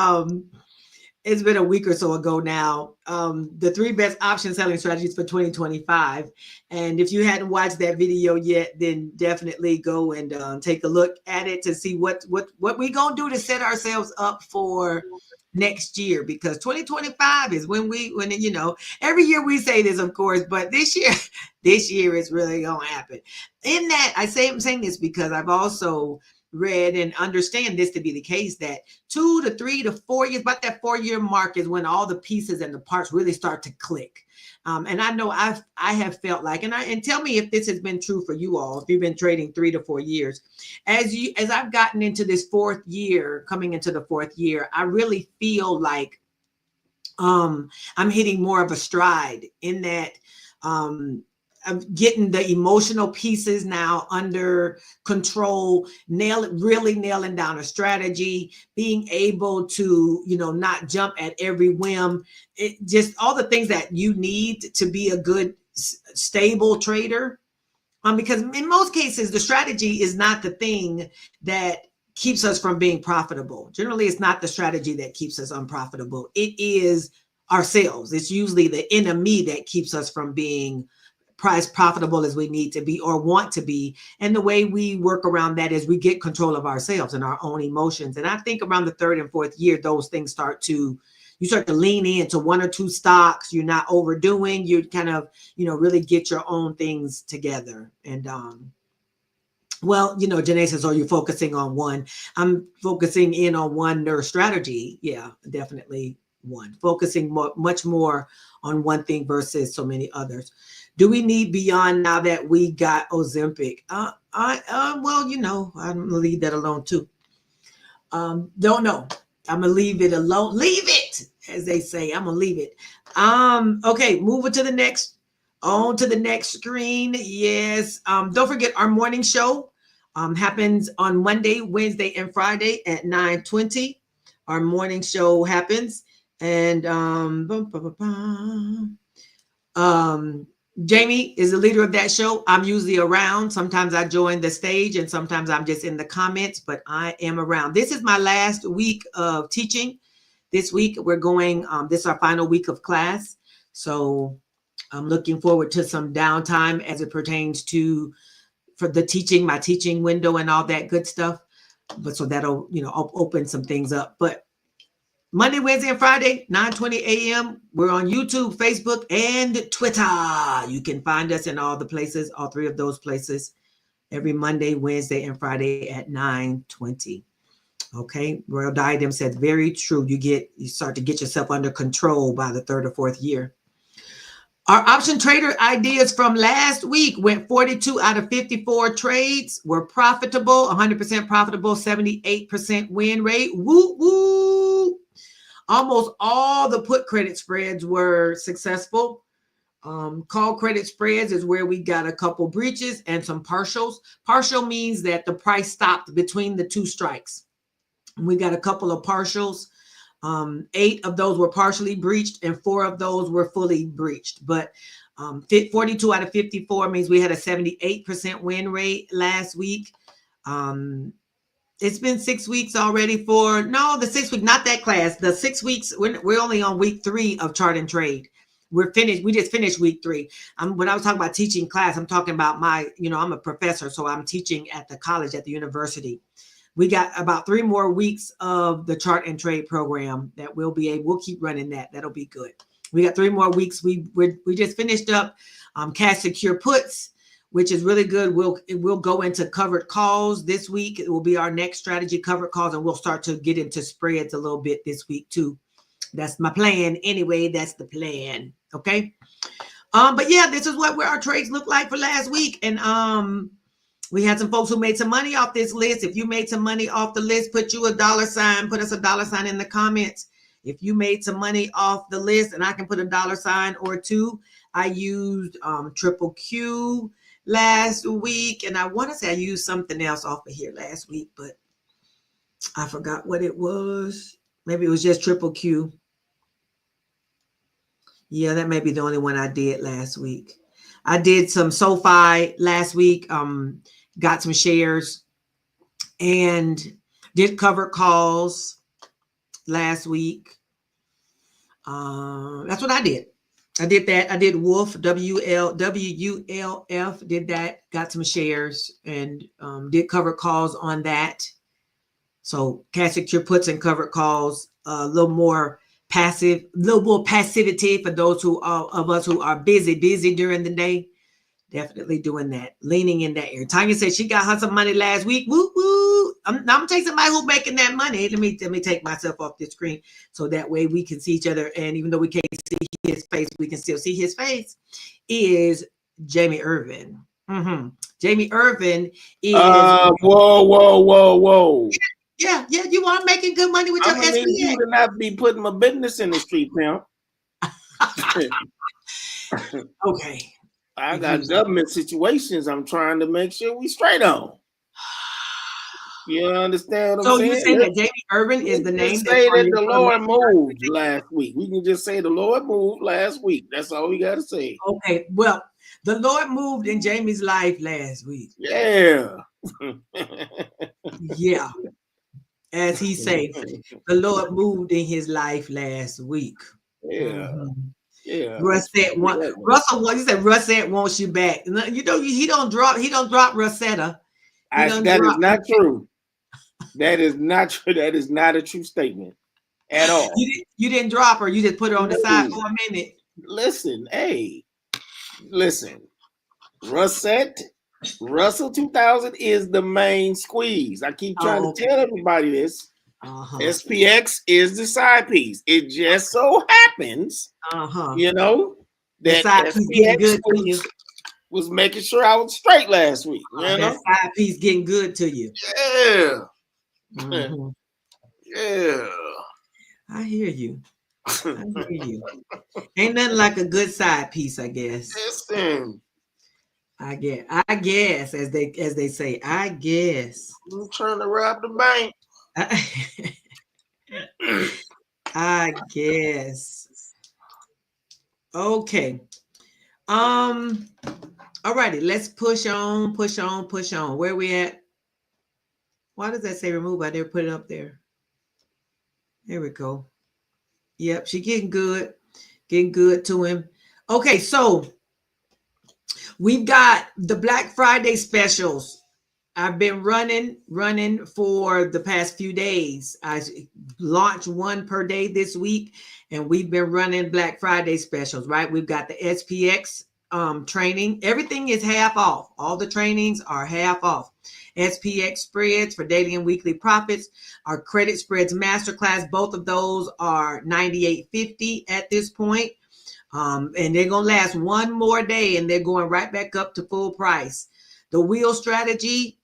It's been a week or so ago now. The 3 best option selling strategies for 2025. And if you hadn't watched that video yet, then definitely go and take a look at it to see what we gonna do to set ourselves up for next year, because 2025 is when every year we say this, of course, but this year is really gonna happen. In that, I'm saying this because I've also read and understand this to be the case, that 2 to 3 to 4 years, about that 4-year mark, is when all the pieces and the parts really start to click. And I know I have felt like, and tell me if this has been true for you all, if you've been trading 3 to 4 years, as I've gotten into this 4th year, coming into the 4th year, I really feel like I'm hitting more of a stride in that. I'm getting the emotional pieces now under control, really nailing down a strategy, being able to, not jump at every whim. It just all the things that you need to be a good, stable trader. Because in most cases, the strategy is not the thing that keeps us from being profitable. Generally, it's not the strategy that keeps us unprofitable. It is ourselves. It's usually the enemy that keeps us from being price profitable as we need to be or want to be. And the way we work around that is we get control of ourselves and our own emotions. And I think around the 3rd and 4th year, those things you start to lean into 1 or 2 stocks. You're not overdoing. You kind of, really get your own things together. And well, Janae says, are you focusing on one? I'm focusing in on one nurse strategy. Yeah, definitely one. Focusing much more on one thing versus so many others. Do we need Beyond now that we got Ozempic? Well, I'm gonna leave that alone too. Don't know. I'm gonna leave it alone. Leave it, as they say. I'm gonna leave it. Okay, moving to the next. On to the next screen. Yes. Don't forget our morning show happens on Monday, Wednesday, and Friday at 9:20. Our morning show happens, and Jamie is the leader of that show. I'm usually around. Sometimes I join the stage and sometimes I'm just in the comments, but I am around. This is my last week of teaching. This week we're going, this is our final week of class. So I'm looking forward to some downtime as it pertains to for the teaching, my teaching window and all that good stuff. But so that'll, open some things up. But Monday, Wednesday, and Friday, 9:20 a.m. We're on YouTube, Facebook, and Twitter. You can find us in all the places, all three of those places, every Monday, Wednesday, and Friday at 9:20. Okay. Royal Diadem said, very true. You start to get yourself under control by the third or fourth year. Our option trader ideas from last week went 42 out of 54 trades were profitable, 100% profitable, 78% win rate. Woo, woo. Almost all the put credit spreads were successful. Call credit spreads is where we got a couple breaches and some partials. Partial means that the price stopped between the two strikes. We got a couple of partials. 8 of those were partially breached and 4 of those were fully breached. But 42 out of 54 means we had a 78% win rate last week. It's been 6 weeks already the 6 week, not that class. The 6 weeks, we're only on week 3 of chart and trade. We're finished. We just finished week 3. When I was talking about teaching class, I'm talking about I'm a professor, so I'm teaching at the college, at the university. We got about 3 more weeks of the chart and trade program that we'll keep running that. That'll be good. We got 3 more weeks. We just finished up cash secure puts, which is really good. We'll go into covered calls this week. It will be our next strategy, covered calls, and we'll start to get into spreads a little bit this week too. That's my plan. Anyway, that's the plan. Okay. But yeah, this is what our trades look like for last week. And we had some folks who made some money off this list. If you made some money off the list, put us a $sign in the comments. If you made some money off the list, and I can put a $sign or 2. I used Triple Q last week, and I want to say I used something else off of here last week, but I forgot what it was. Maybe it was just Triple Q. Yeah, that may be the only one I did last week. I did some SoFi last week, got some shares, and did cover calls last week. That's what I did. I did that. I did Wolf, WULF, did that, got some shares, and did cover calls on that. So cash secure puts and covered calls, a little more passivity for those of us who are busy during the day. Definitely doing that, leaning in that area. Tanya said she got her some money last week. Woo woo! I'm gonna take somebody who's making that money. Let me take myself off this screen so that way we can see each other. And even though we can't see his face, we can still see his face. Is Jamie Irvin? Jamie Irvin is. Whoa! Yeah. You are making good money with your SBA. Need you to not be putting my business in the street, pimp. Okay. I got government situations I'm trying to make sure we straight on. You understand what I'm saying? So you saying that Jamie Irvin is the name? Say that the Lord moved last week. We can just say the Lord moved last week. That's all we got to say. Okay. Well, the Lord moved in Jamie's life last week. Yeah. Yeah. As he said, the Lord moved in his life last week. Yeah. Yeah. Russette you said Russette wants you back. He don't drop Rosetta. That is not true. That is not true. That is not a true statement at all. You didn't drop her. You just put her on the side for a minute. Listen. Russell 2000 is the main squeeze. I keep trying to tell everybody this. SPX is the side piece. It just so happens, that SPX was making sure I was straight last week. That side piece getting good to you. Yeah. Yeah. I hear you. Ain't nothing like a good side piece, I guess. Listen. I guess, as they say, I guess. I'm trying to rob the bank. I guess. Okay. All righty, let's push on. Where we at? Why does that say remove? I never put it up there. There we go. Yep, she getting good to him. Okay, so We've got the Black Friday specials. I've been running for the past few days. I launched one per day this week, and we've been running Black Friday specials, right? We've got the SPX training. Everything is half off. All the trainings are half off. SPX spreads for daily and weekly profits. Our credit spreads masterclass. Both of those are $98.50 at this point. And they're going to last one more day, and they're going right back up to full price. The wheel strategy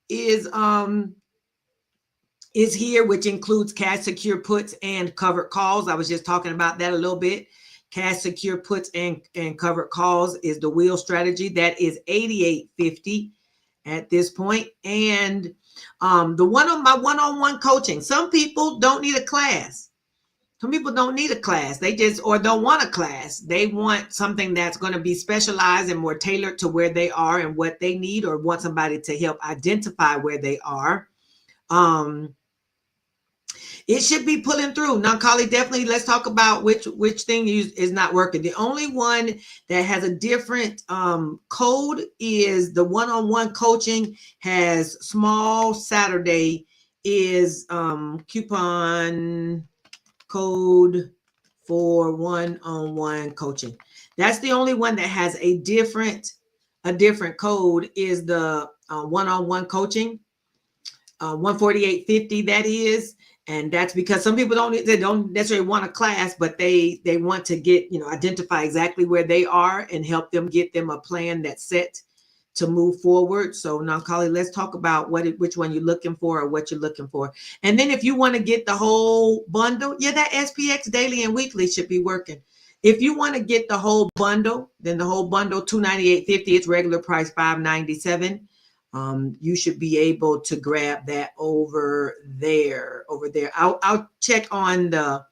is here, which includes cash secure puts and covered calls. I was just talking about that a little bit. Cash secure puts and covered calls is the wheel strategy. That is $88.50 at this point. And the one-on-one coaching. Some people don't need a class. Some people don't need a class. They just, or don't want a class. They want something that's going to be specialized and more tailored to where they are and what they need, or want somebody to help identify where they are. It should be pulling through. Now, Carly, definitely let's talk about which thing is not working. The only one that has a different code is the one-on-one coaching has small Saturday is coupon code for one-on-one coaching. That's the only one that has a different code is the one-on-one coaching, 148.50 that is. And that's because some people don't necessarily want a class, but they want to get, identify exactly where they are and help them get them a plan that's set to move forward. So now, Carly, let's talk about which one you're looking for or what you're looking for. And then if you want to get the whole bundle, that SPX daily and weekly should be working. If you want to get the whole bundle, then the whole bundle, $298.50, it's regular price $597. You should be able to grab that over there. I'll check on the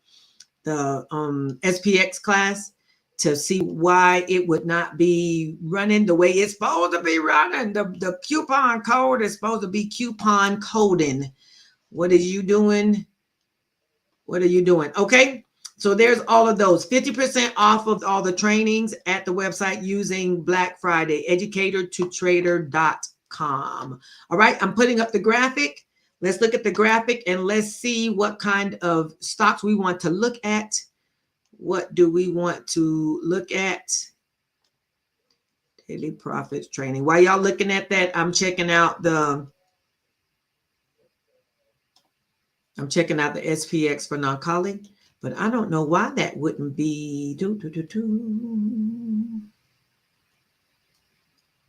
SPX class to see why it would not be running the way it's supposed to be running. The coupon code is supposed to be coupon coding. What are you doing? Okay. So there's all of those 50% off of all the trainings at the website using Black Friday, educatortotrader.com. All right. I'm putting up the graphic. Let's look at the graphic and let's see what kind of stocks we want to look at. What do we want to look at? Daily profits training. While y'all looking at that, I'm checking out the SPX for non-calling, but I don't know why that wouldn't be.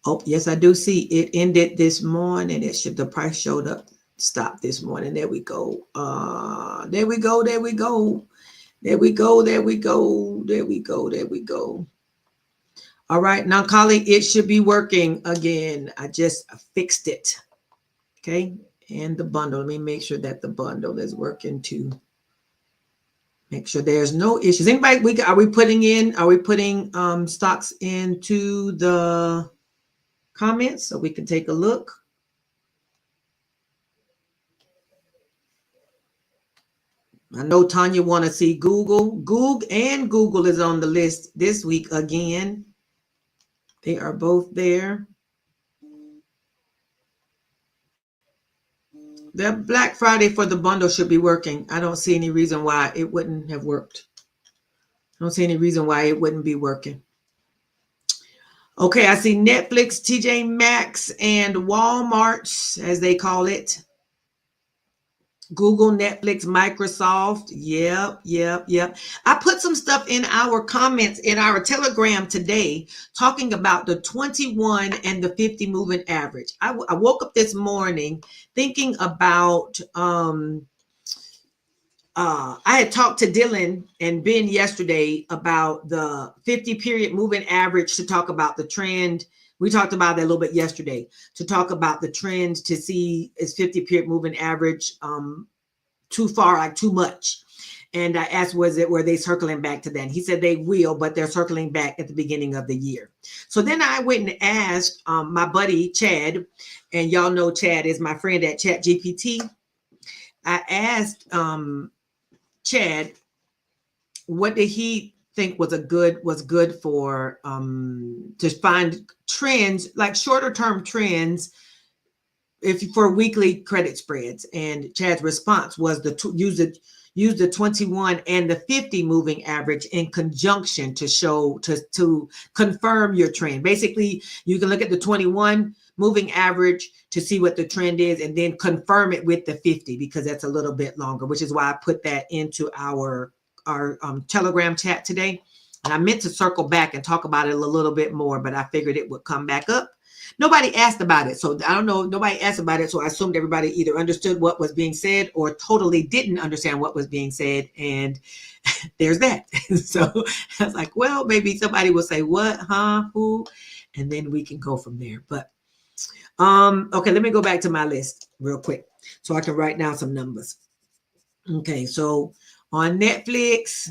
Oh, yes, I do see it ended this morning. The price showed up, stopped this morning. There we go. There we go. All right, now, Carly, it should be working again. I just fixed it. Okay, and the bundle. Let me make sure that the bundle is working too. Make sure there's no issues. Anybody, are we putting stocks into the comments so we can take a look? I know Tanya want to see Google. Google is on the list this week again. They are both there. The Black Friday for the bundle should be working. I don't see any reason why it wouldn't have worked. I don't see any reason why it wouldn't be working. Okay, I see Netflix, TJ Maxx, and Walmart, as they call it. Google, Netflix, Microsoft. Yep. I put some stuff in our comments in our Telegram today talking about the 21 and the 50 moving average. I woke up this morning thinking about, I had talked to Dylan and Ben yesterday about the 50 period moving average to talk about the trend. We talked about that a little bit yesterday to talk about the trend to see is 50 period moving average too far, like too much. And I asked, were they circling back to that? And he said they will, but they're circling back at the beginning of the year. So then I went and asked my buddy Chad, and y'all know Chad is my friend at ChatGPT. I asked Chad, what did he think was good for to find trends, like shorter term trends, if for weekly credit spreads. And Chad's response was use the 21 and the 50 moving average in conjunction to show to confirm your trend. Basically, you can look at the 21 moving average to see what the trend is, and then confirm it with the 50, because that's a little bit longer, which is why I put that into our Telegram chat today. And I meant to circle back and talk about it a little bit more, but I figured it would come back up. Nobody asked about it, so I don't know. Nobody asked about it, so I assumed everybody either understood what was being said or totally didn't understand what was being said. And there's that. So I was like, well, maybe somebody will say, what, huh, who? And then we can go from there. But okay, let me go back to my list real quick so I can write down some numbers. Okay, so on Netflix,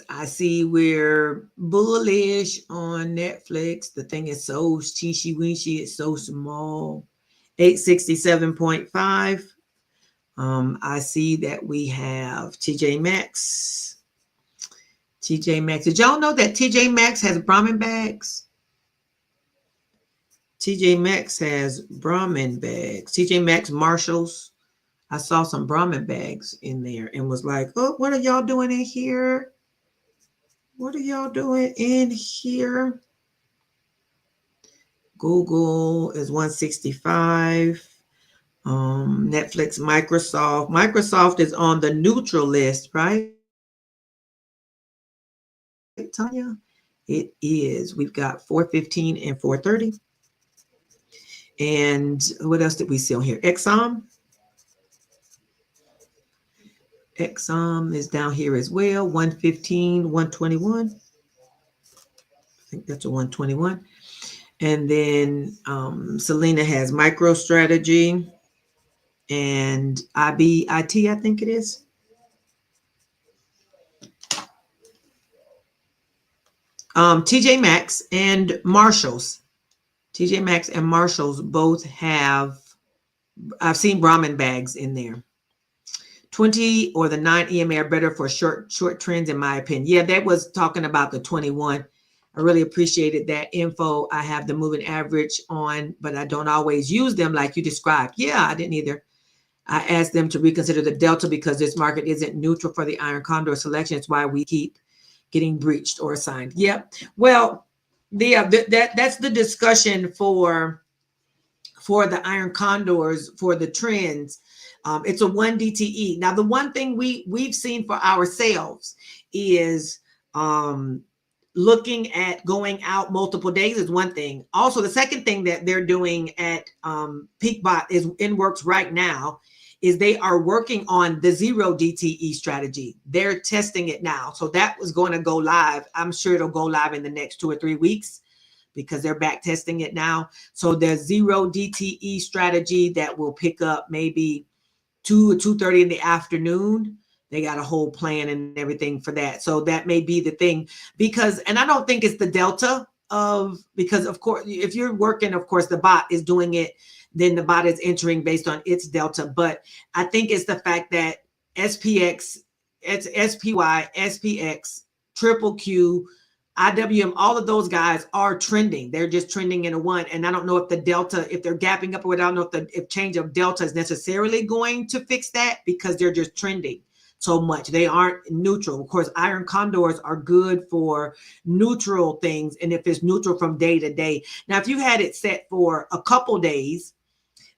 I see we're bullish on Netflix. The thing is so cheesy weenshy, it's so small. 867.5. I see that we have TJ Maxx. TJ Maxx. Did y'all know that TJ Maxx has Brahmin bags? TJ Maxx has Brahmin bags. TJ Maxx, Marshalls. I saw some Brahmin bags in there and was like, oh, what are y'all doing in here? What are y'all doing in here? Google is 165. Netflix, Microsoft. Microsoft is on the neutral list, right, Tanya? It is. We've got 415 and 430. And what else did we see on here? Exxon. Exxon is down here as well. 115, 121. I think that's a 121. And then Selena has MicroStrategy and IBIT, I think it is. TJ Maxx and Marshalls. TJ Maxx and Marshalls both have, I've seen Brahmin bags in there. 20 or the 9 EMA are better for short trends, in my opinion. Yeah, that was talking about the 21. I really appreciated that info. I have the moving average on, but I don't always use them like you described. Yeah, I didn't either. I asked them to reconsider the delta because this market isn't neutral for the iron condor selection. It's why we keep getting breached or assigned. Yep. Well, that's the discussion for the iron condors, for the trends. It's a 1 DTE. Now, the one thing we've seen for ourselves is looking at going out multiple days is one thing. Also, the second thing that they're doing at Peakbot is in works right now is they are working on the 0 DTE strategy. They're testing it now. So that was going to go live. I'm sure it'll go live in the next 2 or 3 weeks because they're back testing it now. So there's 0 DTE strategy that will pick up maybe 2 or 2:30 in the afternoon. They got a whole plan and everything for that. So that may be the thing because, and I don't think it's the delta because of course, if you're working, of course, the bot is doing it, then the bot is entering based on its delta. But I think it's the fact that SPX, it's SPY, SPX, Triple Q, IWM, all of those guys are trending. They're just trending in a 1. And I don't know if the delta, if they're gapping up or whatever, I don't know if change of delta is necessarily going to fix that because they're just trending so much. They aren't neutral. Of course, iron condors are good for neutral things. And if it's neutral from day to day. Now, if you had it set for a couple days,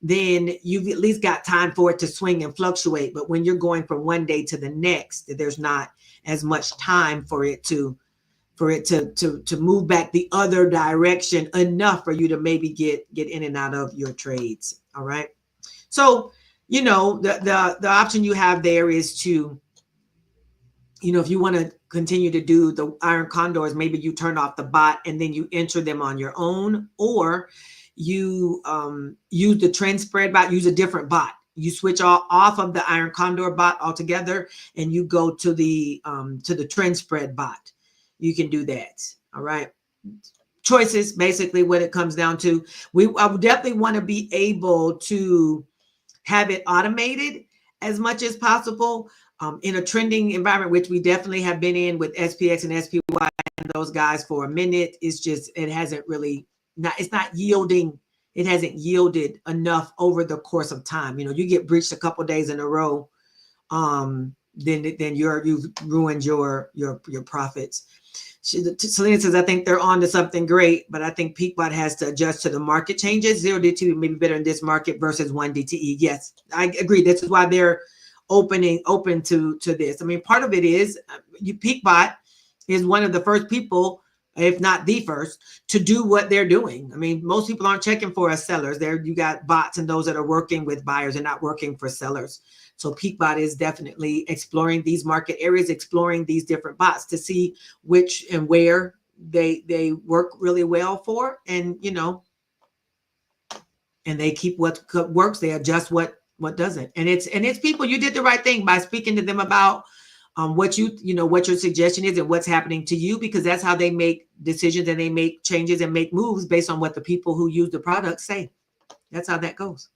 then you've at least got time for it to swing and fluctuate. But when you're going from one day to the next, there's not as much time for it to move back the other direction enough for you to maybe get in and out of your trades. All right. So, you know, the option you have there is to, you know, if you want to continue to do the iron condors, maybe you turn off the bot and then you enter them on your own, or you use the trend spread bot, use a different bot. You switch off of the iron condor bot altogether and you go to the trend spread bot. You can do that. All right. Choices, basically what it comes down to. I would definitely want to be able to have it automated as much as possible. in a trending environment, which we definitely have been in with SPX and SPY and those guys for a minute. It's just, it hasn't really, it's not yielding. It hasn't yielded enough over the course of time. You know, you get breached a couple days in a row, then you've ruined your profits. Selena says, I think they're on to something great, but I think Peakbot has to adjust to the market changes. 0 DTE may be better in this market versus 1 DTE. Yes, I agree. This is why they're open to this. I mean, part of it is Peakbot is one of the first people, if not the first, to do what they're doing. I mean, most people aren't checking for us sellers. There, you got bots and those that are working with buyers and not working for sellers. So Peakbot is definitely exploring these market areas, exploring these different bots to see which and where they work really well for, and you know, and they keep what works. They adjust what doesn't. And it's people. You did the right thing by speaking to them about what what your suggestion is and what's happening to you, because that's how they make decisions and they make changes and make moves based on what the people who use the product say. That's how that goes.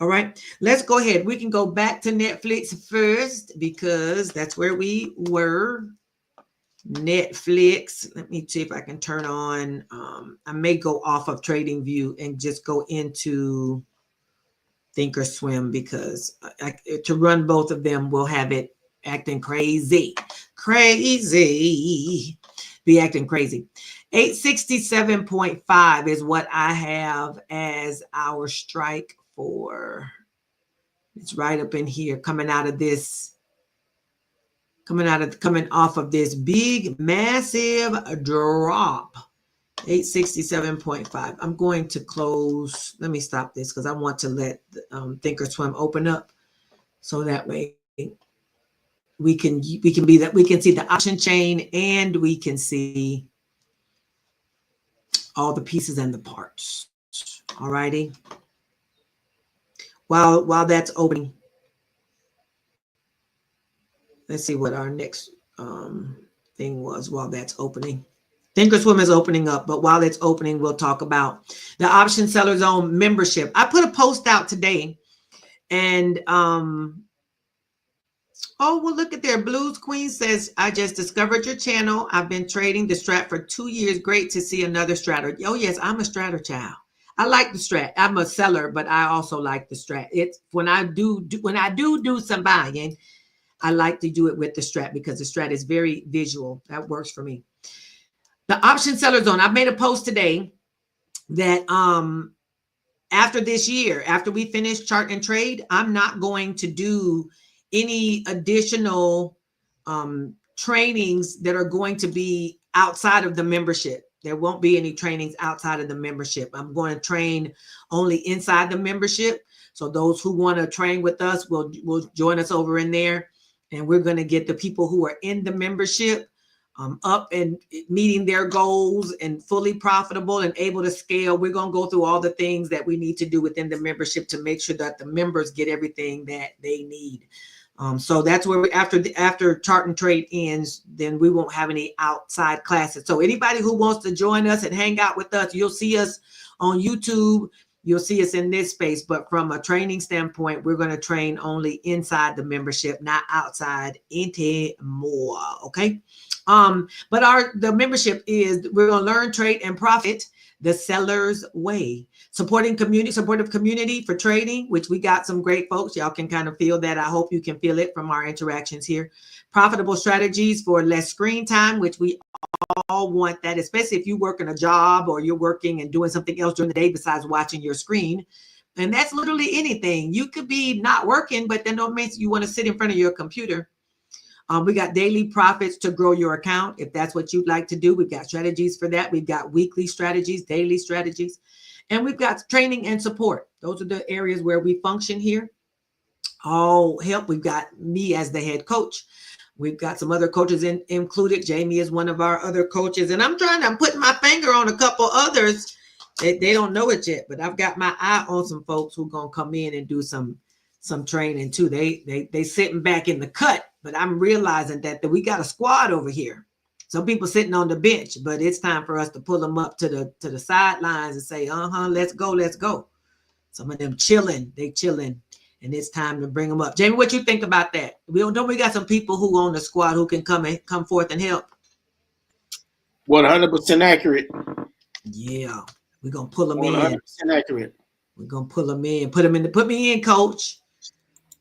All right, let's go ahead. We can go back to Netflix first because that's where we were. Netflix. Let me see if I can turn on. I may go off of Trading View and just go into Thinkorswim because to run both of them will have it acting crazy. Be acting crazy. 867.5 is what I have as our strike for. It's right up in here, coming off of this big massive drop. 867.5. I'm going to close. Let me stop this because I want to let Thinkorswim open up so that way we can see the option chain and we can see all the pieces and the parts. All righty. While that's opening, let's see what our next thing was while that's opening. Thinkorswim is opening up, but while it's opening, we'll talk about the Option Seller Zone membership. I put a post out today, and oh, well, look at there. Blues Queen says, I just discovered your channel. I've been trading the strat for 2 years. Great to see another stratter. Oh, yes, I'm a stratter child. I like the strat. I'm a seller, but I also like the strat. It's when I do some buying, I like to do it with the strat because the strat is very visual. That works for me. The Option Seller Zone. I made a post today that after this year, after we finish chart and trade, I'm not going to do any additional trainings that are going to be outside of the membership. There won't be any trainings outside of the membership. I'm going to train only inside the membership. So those who want to train with us will join us over in there. And we're going to get the people who are in the membership up and meeting their goals and fully profitable and able to scale. We're going to go through all the things that we need to do within the membership to make sure that the members get everything that they need. So that's where after chart and trade ends, then we won't have any outside classes. So anybody who wants to join us and hang out with us, you'll see us on YouTube. You'll see us in this space. But from a training standpoint, we're going to train only inside the membership, not outside anymore. Okay. But the membership is, we're going to learn, trade, and profit the seller's way. Supportive community for trading, which we got some great folks. Y'all can kind of feel that. I hope you can feel it from our interactions here. Profitable strategies for less screen time, which we all want that, especially if you work in a job or you're working and doing something else during the day besides watching your screen. And that's literally anything. You could be not working, but then don't mean you want to sit in front of your computer. We got daily profits to grow your account. If that's what you'd like to do, we've got strategies for that. We've got weekly strategies, daily strategies, and we've got training and support. Those are the areas where we function here. All help. We've got me as the head coach. We've got some other coaches included. Jamie is one of our other coaches, and I'm putting my finger on a couple others. They don't know it yet, but I've got my eye on some folks who are going to come in and do some training too. They sitting back in the cut, but I'm realizing that we got a squad over here. Some people sitting on the bench, but it's time for us to pull them up to the sidelines and say, let's go. Some of them chilling. They chilling and it's time to bring them up. Jamie, what you think about that? We got some people who on the squad who can come forth and help. 100% accurate. Yeah, we're gonna pull them 100% in. accurate. We're gonna pull them in. Put me in, coach.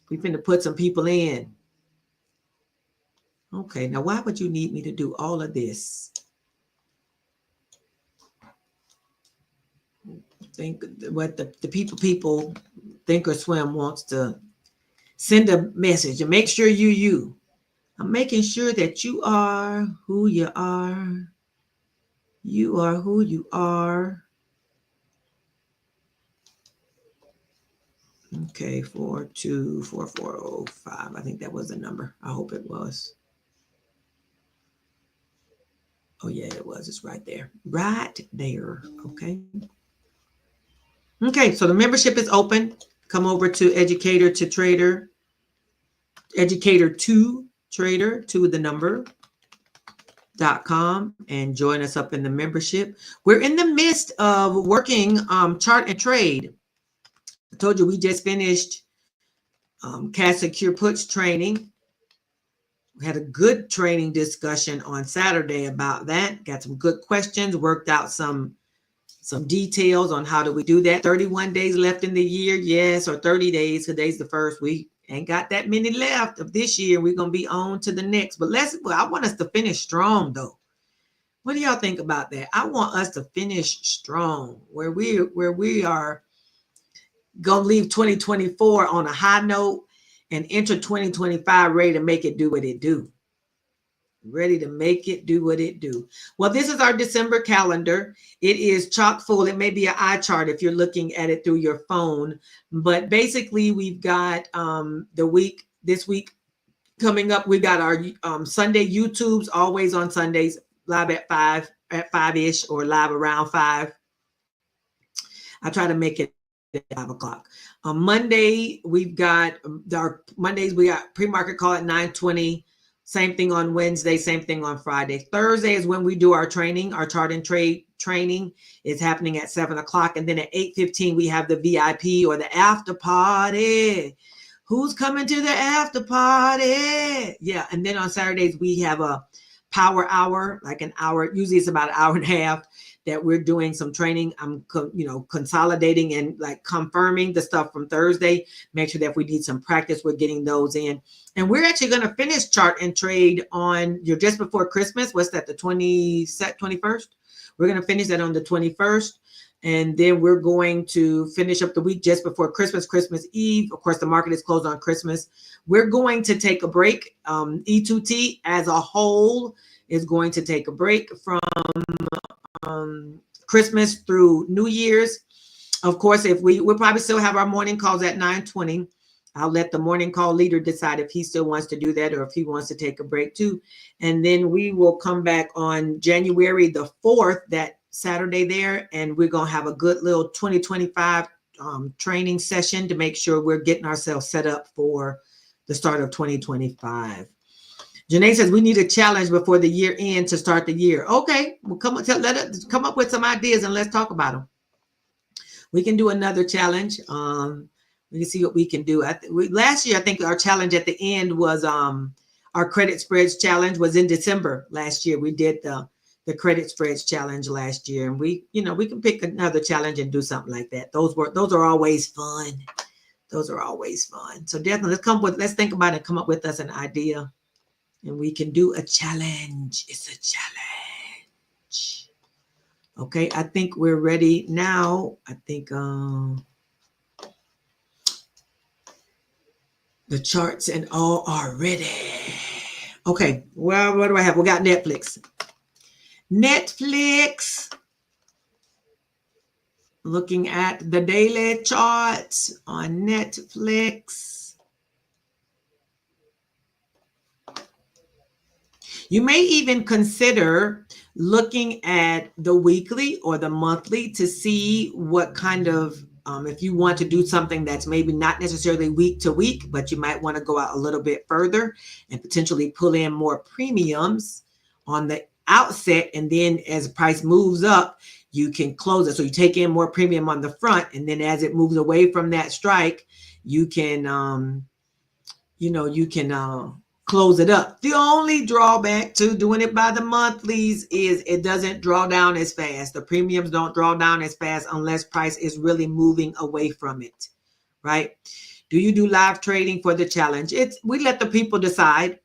We finna put some people in. Okay, now why would you need me to do all of this? Think what the people Thinkorswim wants to send a message and make sure you. I'm making sure that you are who you are. You are who you are. Okay, 424405. I think that was the number. I hope it was. Oh yeah, it was. It's right there. Right there. Okay. Okay, so the membership is open. Come over to Educator to Trader. Educator to Trader to the number.com and join us up in the membership. We're in the midst of working chart and trade. I told you we just finished Cash Secure Puts training. We had a good training discussion on Saturday about that. Got some good questions, worked out some details on how do we do that. 31 days left in the year, yes, or 30 days. Today's the first week. Ain't got that many left of this year. We're gonna be on to the next. But I want us to finish strong though. What do y'all think about that? I want us to finish strong, where we are gonna leave 2024 on a high note and enter 2025 ready to make it do what it do. Ready to make it do what it do. Well, this is our December calendar. It is chock full. It may be an eye chart if you're looking at it through your phone, but basically we've got this week coming up. We got our Sunday YouTubes, always on Sundays, live at 5-ish or live around 5. I try to make it at 5 o'clock. On Monday, we've got our Mondays, we got pre-market call at 9:20. Same thing on Wednesday, same thing on Friday. Thursday is when we do our training, our chart and trade training is happening at 7 o'clock. And then at 8:15, we have the VIP or the after party. Who's coming to the after party? Yeah. And then on Saturdays, we have a power hour, like an hour. Usually it's about an hour and a half that we're doing some training. I'm, consolidating and like confirming the stuff from Thursday. Make sure that if we need some practice, we're getting those in. And we're actually going to finish chart and trade on just before Christmas. What's that? The 21st? We're going to finish that on the 21st. And then we're going to finish up the week just before Christmas Eve. Of course, the market is closed on Christmas. We're going to take a break. E2T as a whole is going to take a break from Christmas through New Year's. Of course, if we'll probably still have our morning calls at 9:20. I'll let the morning call leader decide if he still wants to do that or if he wants to take a break too. And then we will come back on January the 4th, that Saturday there, and we're going to have a good little 2025 training session to make sure we're getting ourselves set up for the start of 2025. Janae says we need a challenge before the year end to start the year. Okay, well, let us come up with some ideas and let's talk about them. We can do another challenge. We can see what we can do. Last year, I think our challenge at the end was our credit spreads challenge was in December last year. We did the credit spreads challenge last year, and we can pick another challenge and do something like that. Those are always fun. Those are always fun. So definitely let's think about it, come up with us an idea, and we can do a challenge. It's a challenge. Okay, I think we're ready now. I think the charts and all are ready. Okay, well, what do I have? We got Netflix. Looking at the daily charts on Netflix. You may even consider looking at the weekly or the monthly to see what kind of, if you want to do something that's maybe not necessarily week to week, but you might want to go out a little bit further and potentially pull in more premiums on the outset. And then as the price moves up, you can close it. So you take in more premium on the front. And then as it moves away from that strike, you can, you can close it up. The only drawback to doing it by the monthlies is it doesn't draw down as fast. The premiums don't draw down as fast unless price is really moving away from it, right? Do you do live trading for the challenge? We let the people decide.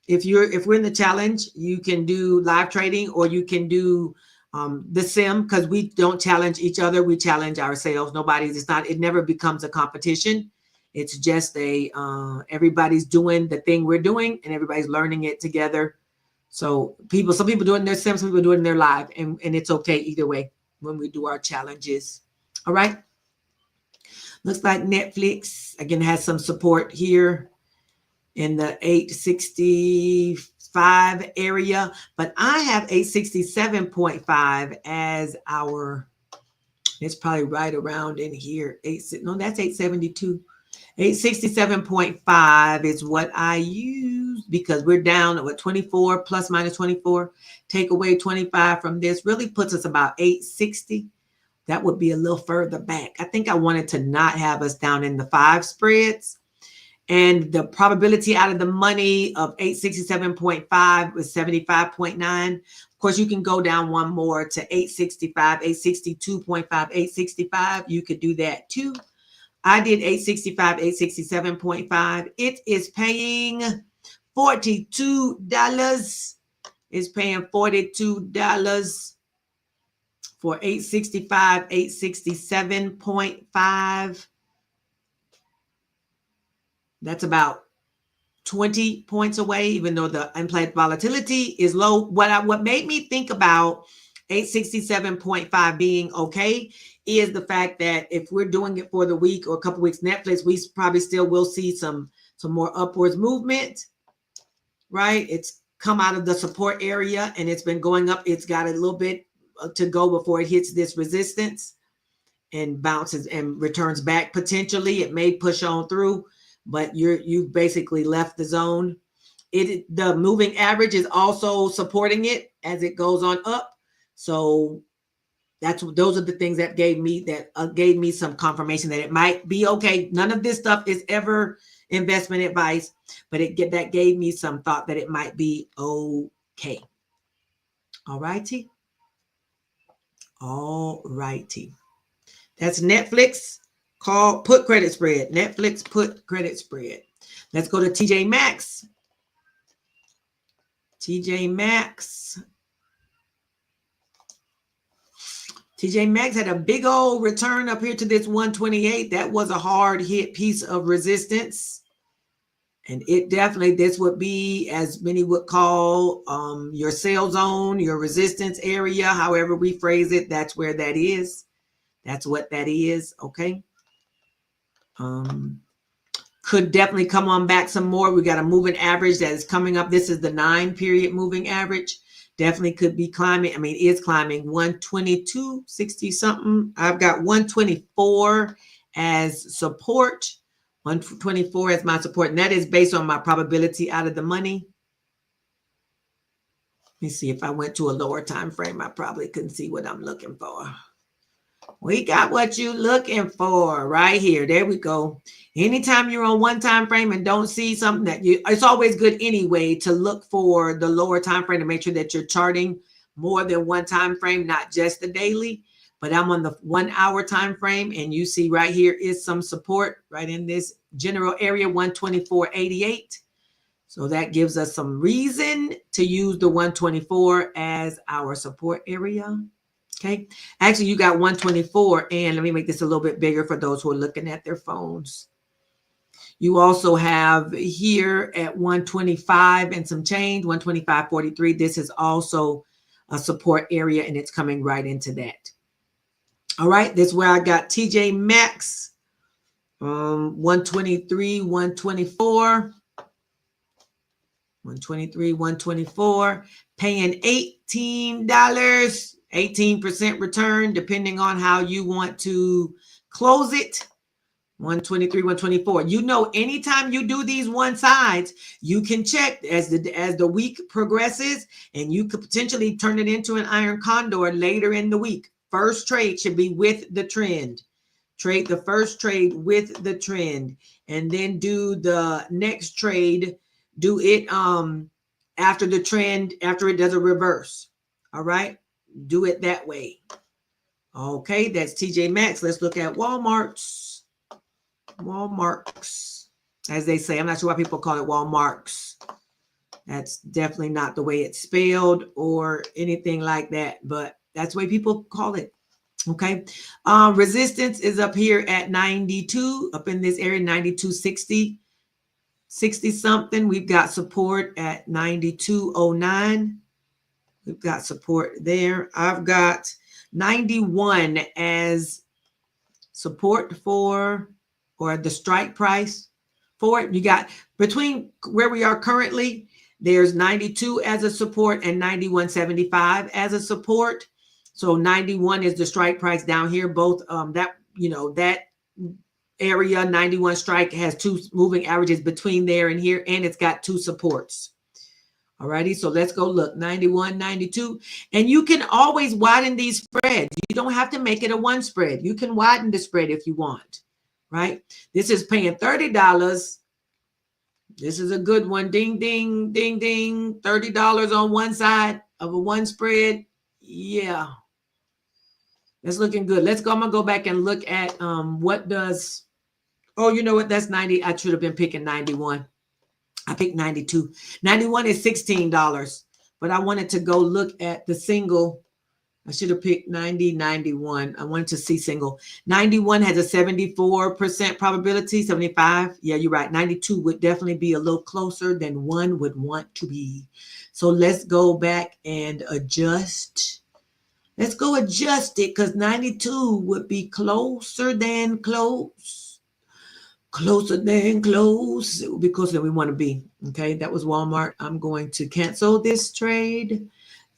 If we're in the challenge, you can do live trading, or you can do the sim, because we don't challenge each other. We challenge ourselves. It never becomes a competition. It's just everybody's doing the thing we're doing, and everybody's learning it together. So some people doing their sim, some people doing their live, and it's okay either way when we do our challenges. All right. Looks like Netflix again has some support here in the 865 area, but I have 867.5 as it's probably right around in here. That's 872. 867.5 is what I use, because we're down at 24 plus minus 24. Take away 25 from this really puts us about 860. That would be a little further back. I think I wanted to not have us down in the 5 spreads. And the probability out of the money of 867.5 was 75.9. Of course, you can go down one more to 865, 862.5, 865. You could do that too. I did 865, 867.5. It is paying $42. It's paying $42 for 865, 867.5. That's about 20 points away, even though the implied volatility is low. What made me think about 867.5 being okay is the fact that if we're doing it for the week or a couple weeks, Netflix, we probably still will see some more upwards movement, right? It's come out of the support area and it's been going up. It's got a little bit to go before it hits this resistance and bounces and returns back. Potentially, it may push on through, but you've basically left the zone. The moving average is also supporting it as it goes on up. So those are the things that gave me some confirmation that it might be okay. None of this stuff is ever investment advice, but that gave me some thought that it might be okay. All righty. That's Netflix called put credit spread. Netflix put credit spread. Let's go to TJ Maxx. TJ Maxx had a big old return up here to this 128. That was a hard hit piece of resistance. And this would be, as many would call, your sell zone, your resistance area, however we phrase it. That's where that is. That's what that is. Okay. Could definitely come on back some more. We got a moving average that is coming up. This is the 9-period moving average. Definitely could be climbing. I mean, it is climbing 122.60 something. I've got 124 as support. 124 as my support. And that is based on my probability out of the money. Let me see. If I went to a lower time frame, I probably couldn't see what I'm looking for. We got what you're looking for right here. There we go. Anytime you're on one time frame and don't see something it's always good anyway to look for the lower time frame to make sure that you're charting more than one time frame, not just the daily. But I'm on the 1 hour time frame, and you see right here is some support right in this general area, 124.88. So that gives us some reason to use the 124 as our support area. Okay. Actually, you got 124, and let me make this a little bit bigger for those who are looking at their phones. You also have here at 125 and some change, 125.43. This is also a support area, and it's coming right into that. All right, this is where I got TJ Maxx, 123, 124, 123, 124, paying $18, 18% return, depending on how you want to close it. 123, 124. You know, anytime you do these one sides, you can check as the week progresses, and you could potentially turn it into an iron condor later in the week. First trade should be with the trend. Trade the first trade with the trend, and then do the next trade. Do it after the trend, after it does a reverse. All right, do it that way. Okay, that's TJ Maxx. Let's look at Walmart's. Walmart's, as they say. I'm not sure why people call it Walmart's. That's definitely not the way it's spelled or anything like that, but that's the way people call it. Okay. Resistance is up here at 92, up in this area, 92.60, 60 something. We've got support at 92.09. We've got support there. I've got 91 as support for, or the strike price for it. You got between where we are currently, there's 92 as a support and 91.75 as a support. So 91 is the strike price down here. Both that, you know, that area 91 strike has two moving averages between there and here, and it's got two supports. All righty, so let's go look. 91, 92. And you can always widen these spreads. You don't have to make it a one spread. You can widen the spread if you want, right? This is paying $30. This is a good one. Ding, ding, ding, ding. $30 on one side of a one spread. Yeah. That's looking good. Let's go. I'm going to go back and look at what does. Oh, you know what? That's 90. I should have been picking 91. I picked 92. 91 is $16. But I wanted to go look at the single. I should have picked 90, 91. I wanted to see single. 91 has a 74% probability, 75. Yeah, you're right. 92 would definitely be a little closer than one would want to be. So let's go back and adjust. Let's go adjust it because 92 would be closer than close. Closer than close. It would be closer than we want to be. Okay, that was Walmart. I'm going to cancel this trade.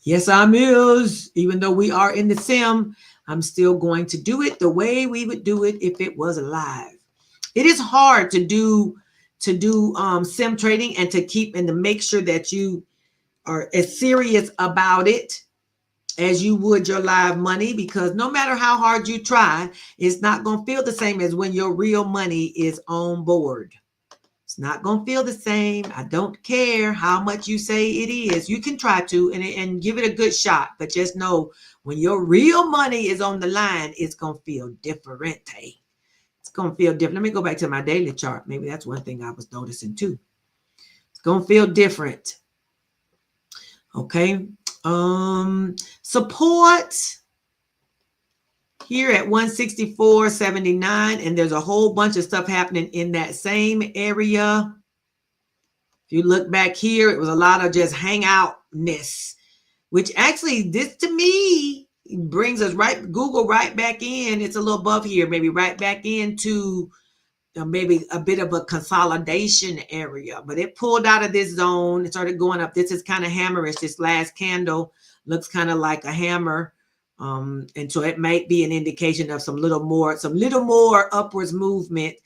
Yes, I'm is. Even though we are in the sim, I'm still going to do it the way we would do it if it was live. It is hard to do sim trading and to keep and to make sure that you are as serious about it as you would your live money, because no matter how hard you try, it's not going to feel the same as when your real money is on board. It's not going to feel the same. I don't care how much you say it is. You can try to and give it a good shot, but just know when your real money is on the line, it's going to feel different. It's going to feel different. Let me go back to my daily chart. Maybe that's one thing I was noticing too. It's going to feel different. Okay. Support here at 164.79, and there's a whole bunch of stuff happening in that same area. If you look back here, it was a lot of just hangoutness, which actually this to me brings us right, Google right back in. It's a little above here, maybe right back into maybe a bit of a consolidation area, but it pulled out of this zone. It started going up. This is kind of hammerish. This last candle looks kind of like a hammer. And so it might be an indication of some little more upwards movement.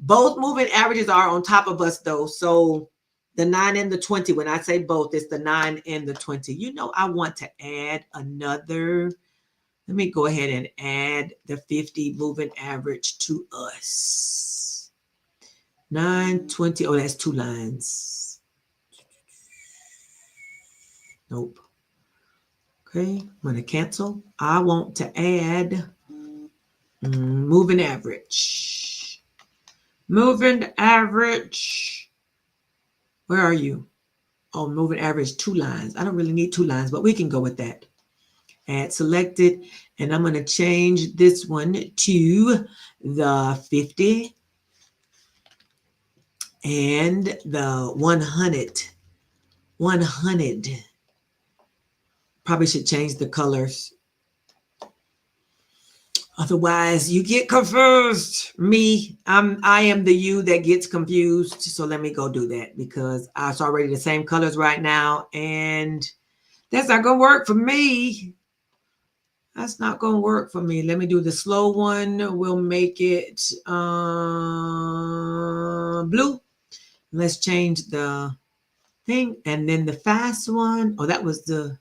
Both moving averages are on top of us though. So the 9 and the 20, when I say both, it's the 9 and the 20. You know, I want to add another. Let me go ahead and add the 50 moving average to us. 9, 20. Oh, that's two lines. Nope. Okay, I'm going to cancel. I want to add moving average. Moving average. Where are you? Oh, moving average, 2 lines. I don't really need 2 lines, but we can go with that. Add selected. And I'm going to change this one to the 50 and the 100. 100. Probably should change the colors. Otherwise, you get confused. I am the you that gets confused. So let me go do that because it's already the same colors right now. And that's not going to work for me. That's not going to work for me. Let me do the slow one. We'll make it blue. Let's change the thing. And then the fast one. Oh, that was the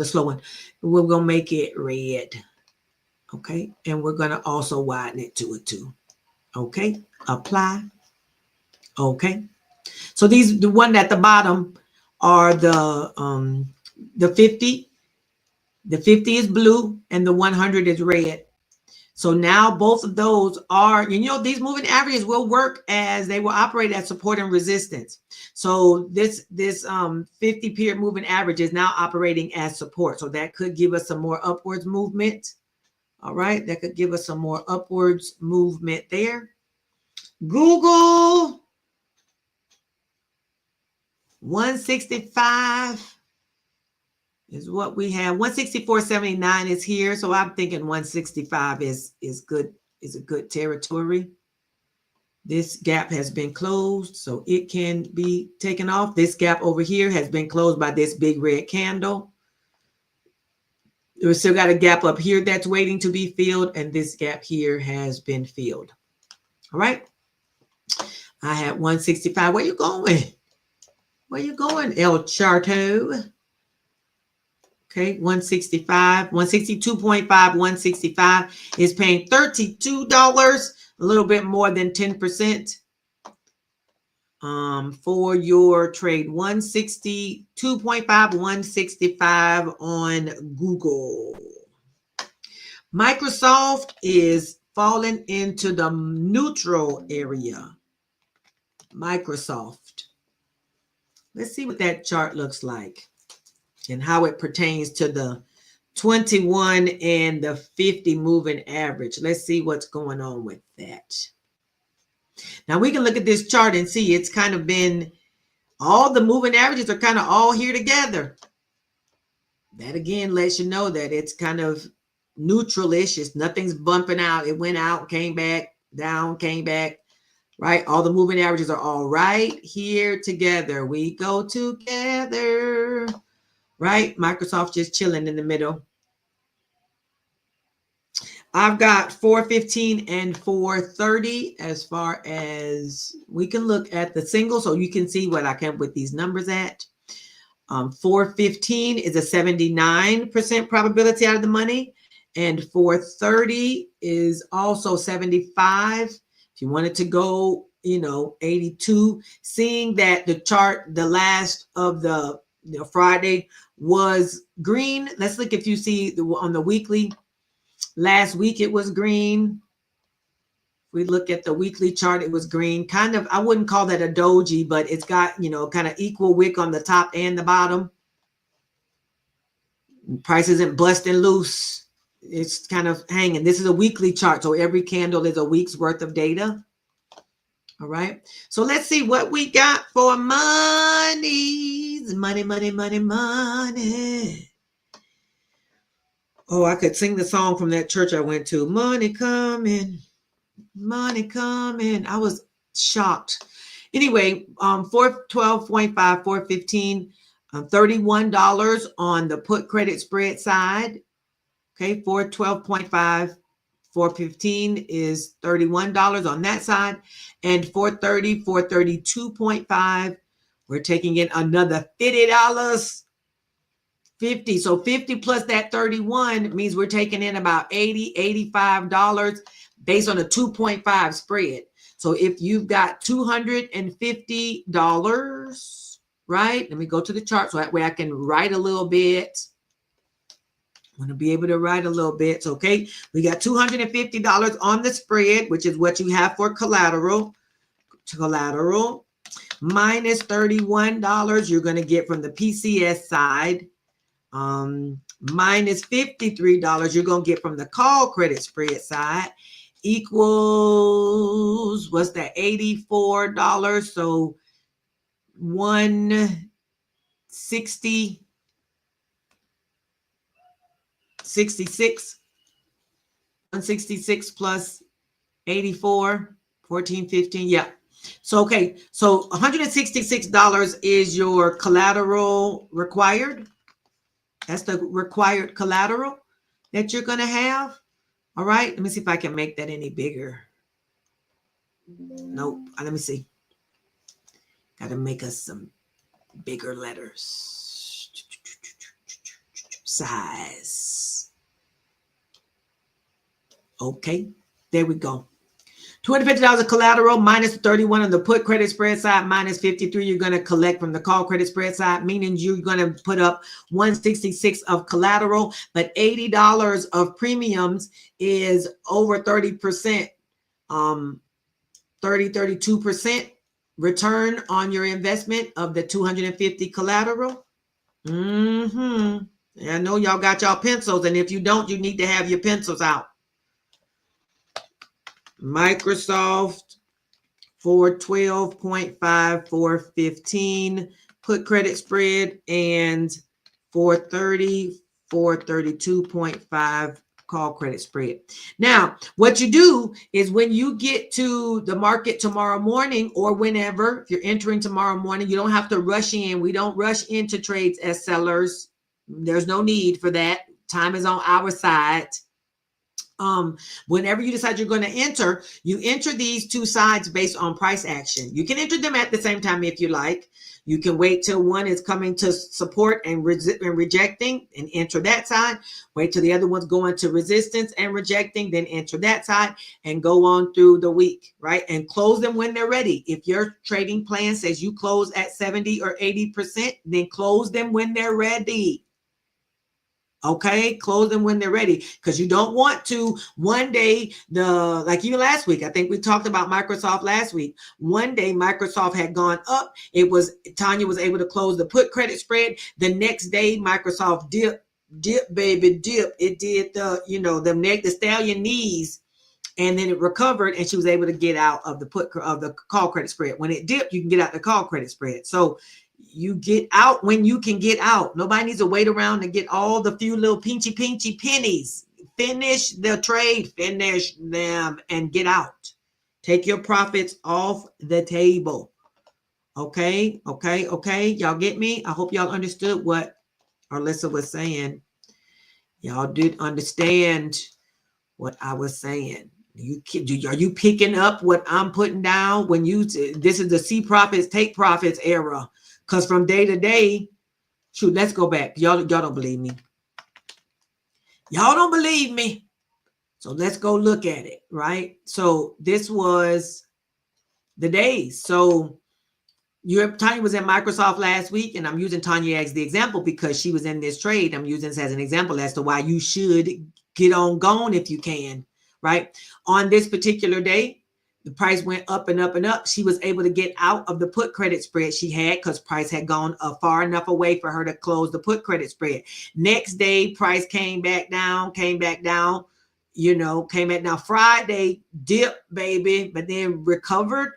slow one. We're going to make it red. Okay. And we're going to also widen it to a 2. Okay. Apply. Okay. So these, the one at the bottom are the 50. The 50 is blue and the 100 is red. So now both of those are, these moving averages will work as they will operate as support and resistance. So this 50 period moving average is now operating as support. So that could give us some more upwards movement. All right. That could give us some more upwards movement there. Google 165 is what we have. 164.79 is here. So I'm thinking 165 is good, is a good territory. This gap has been closed, so it can be taken off. This gap over here has been closed by this big red candle. We've still got a gap up here that's waiting to be filled, and this gap here has been filled. All right. I had 165. Where you going? Where you going, El Charto? Okay, 165, 162.5, 165 is paying $32, a little bit more than 10%. For your trade, 162.5, 165 on Google. Microsoft is falling into the neutral area. Microsoft. Let's see what that chart looks like and how it pertains to the 21 and the 50 moving average. Let's see what's going on with that. Now we can look at this chart and see it's kind of been, all the moving averages are kind of all here together. That again lets you know that it's kind of neutral-ish. It's nothing's bumping out. It went out, came back, down, came back, right? All the moving averages are all right here together. We go together. Right? Microsoft just chilling in the middle. I've got 415 and 430 as far as we can look at the single, so you can see what I can with these numbers at. 415 is a 79% probability out of the money, and 430 is also 75. If you wanted to go, 82, seeing that the chart, the last of the Friday was green. Let's look if you see on the weekly. Last week it was green. We look at the weekly chart, it was green. Kind of, I wouldn't call that a doji, but it's got, kind of equal wick on the top and the bottom. Price isn't busting loose. It's kind of hanging. This is a weekly chart, so every candle is a week's worth of data. All right. So let's see what we got for monies. Money, money, money, money. Oh, I could sing the song from that church I went to. Money coming, money coming. I was shocked. Anyway, 412.5, 415, $31 on the put credit spread side. Okay, 412.5. 415 is $31 on that side, and 430, 432.5. We're taking in another $50. 50. So 50 plus that 31 means we're taking in about $80, $85 based on a 2.5 spread. So if you've got $250, right? Let me go to the chart so that way I can write a little bit. I want to be able to write a little bit. Okay, we got $250 on the spread, which is what you have for collateral. Minus $31 you're going to get from the PCS side. Minus $53 you're going to get from the call credit spread side. Equals, what's that, $84. So 160. 166 plus 84, 14, 15. Yeah. So, okay. So $166 is your collateral required. That's the required collateral that you're going to have. All right. Let me see if I can make that any bigger. Nope. Let me see. Got to make us some bigger letters. Size. Okay, there we go. $250 of collateral minus 31 on the put credit spread side, minus 53 you're going to collect from the call credit spread side, meaning you're going to put up 166 of collateral, but $80 of premiums is over 30%, 32% return on your investment of the 250 collateral. I know y'all got y'all pencils, and if you don't, you need to have your pencils out. Microsoft for 12.5 for 15 put credit spread, and for 30 for 32.5 call credit spread. Now, what you do is when you get to the market tomorrow morning or whenever, if you're entering tomorrow morning, you don't have to rush in. We don't rush into trades as sellers. There's no need for that. Time is on our side. Whenever you decide you're going to enter, you enter these two sides based on price action. You can enter them at the same time if you like. You can wait till one is coming to support and rejecting and enter that side. Wait till the other one's going to resistance and rejecting, then enter that side and go on through the week, right? And close them when they're ready. If your trading plan says you close at 70 or 80%, then close them when they're ready. Okay, close them when they're ready, because you don't want to one day, like even last week, I think we talked about Microsoft last week. One day Microsoft had gone up. Tanya was able to close the put credit spread. The next day Microsoft dip, baby, dip. It did the stallion knees, and then it recovered, and she was able to get out of the call credit spread. When it dipped, you can get out the call credit spread. So you get out when you can get out. Nobody needs to wait around to get all the few little pinchy pennies. Finish the trade, finish them, and get out. Take your profits off the table. Okay. Y'all get me? I hope y'all understood what Alyssa was saying. Y'all did understand what I was saying. Are you picking up what I'm putting down? This is the see profits, take profits era. Because from day to day, shoot, let's go back. Y'all don't believe me. Y'all don't believe me. So let's go look at it, right? So this was the days. So Tanya was in Microsoft last week, and I'm using Tanya as the example because she was in this trade. I'm using this as an example as to why you should get on gone if you can, right? On this particular day, the price went up and up and up. She was able to get out of the put credit spread she had because price had gone far enough away for her to close the put credit spread. Next day, price came back down. Friday, dip, baby, but then recovered.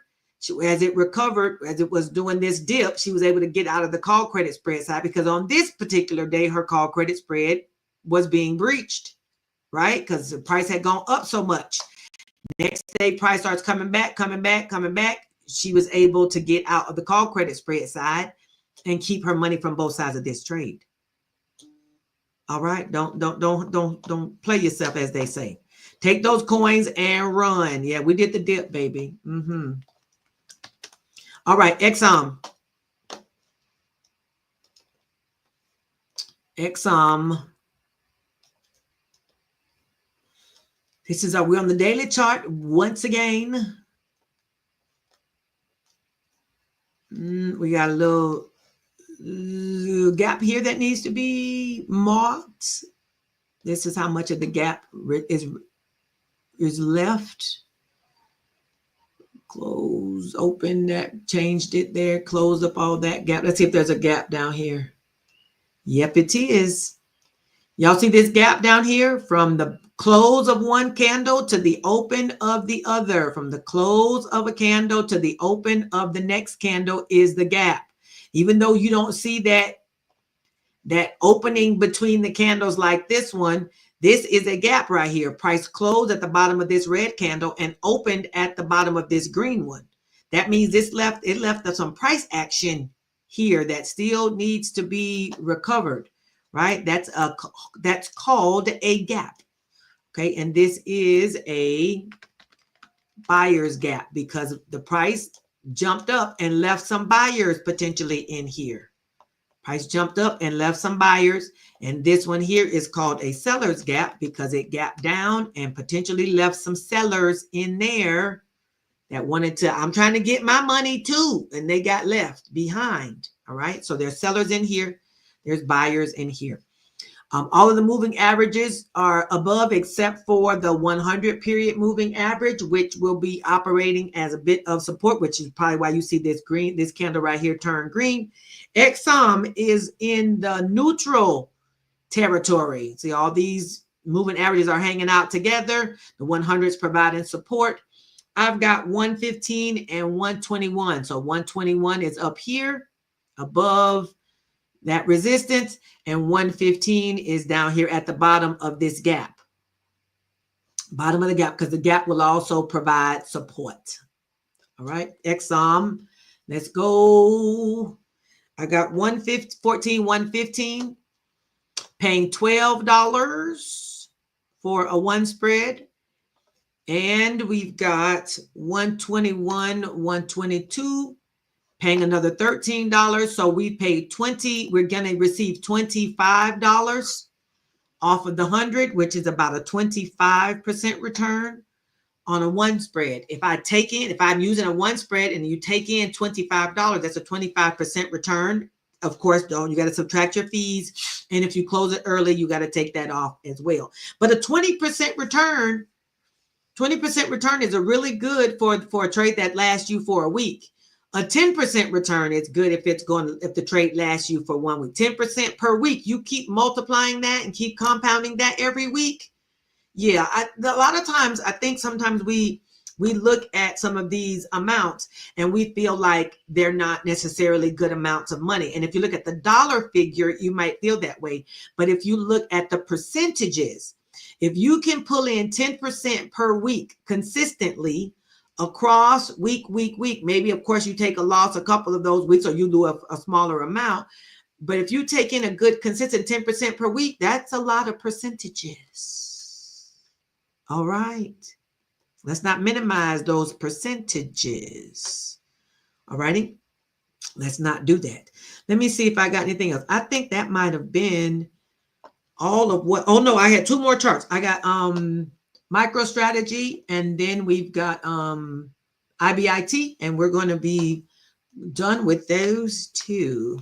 As it was doing this dip, she was able to get out of the call credit spread side because on this particular day, her call credit spread was being breached, right? Because the price had gone up so much. Next day, price starts coming back. She was able to get out of the call credit spread side and keep her money from both sides of this trade. All right, don't play yourself, as they say. Take those coins and run. Yeah, we did the dip, baby. All right, Exxon. We're on the daily chart once again. We got a little gap here that needs to be marked. This is how much of the gap is left. Close, open that, changed it there, closed up all that gap. Let's see if there's a gap down here. Yep, it is. Y'all see this gap down here from the close of one candle to the open of the other? From the close of a candle to the open of the next candle is the gap. Even though you don't see that opening between the candles like this one, this is a gap right here. Price closed at the bottom of this red candle and opened at the bottom of this green one. That means it left some price action here that still needs to be recovered. Right? That's called a gap. Okay, and this is a buyer's gap because the price jumped up and left some buyers potentially in here. Price jumped up and left some buyers. And this one here is called a seller's gap because it gapped down and potentially left some sellers in there that wanted to, I'm trying to get my money too. And they got left behind. All right. So there's sellers in here. There's buyers in here. All of the moving averages are above except for the 100 period moving average, which will be operating as a bit of support, which is probably why you see this green, this candle right here turn green. XOM is in the neutral territory. See, all these moving averages are hanging out together. The 100s providing support. I've got 115 and 121. So 121 is up here above that resistance, and 115 is down here at the bottom of this gap. Bottom of the gap, because the gap will also provide support. All right, XOM, let's go. I got 115, paying $12 for a one spread. And we've got 121, 122, paying another $13. So we paid 20. We're going to receive $25 off of the 100, which is about a 25% return on a one spread. If I'm using a one spread and you take in $25, that's a 25% return. Of course, you got to subtract your fees. And if you close it early, you got to take that off as well. But a 20% return, 20% return is a really good for a trade that lasts you for a week. A 10% return is good if the trade lasts you for 1 week. 10% per week. You keep multiplying that and keep compounding that every week. Yeah, a lot of times I think sometimes we look at some of these amounts and we feel like they're not necessarily good amounts of money. And if you look at the dollar figure, you might feel that way. But if you look at the percentages, if you can pull in 10% per week consistently across week, maybe of course you take a loss a couple of those weeks or you do a smaller amount. But if you take in a good consistent 10% per week, that's a lot of percentages. All right. Let's not minimize those percentages. All righty. Let's not do that. Let me see if I got anything else. I think that might have been all of what. Oh no, I had 2 more charts. I got MicroStrategy, and then we've got IBIT, and we're going to be done with those 2.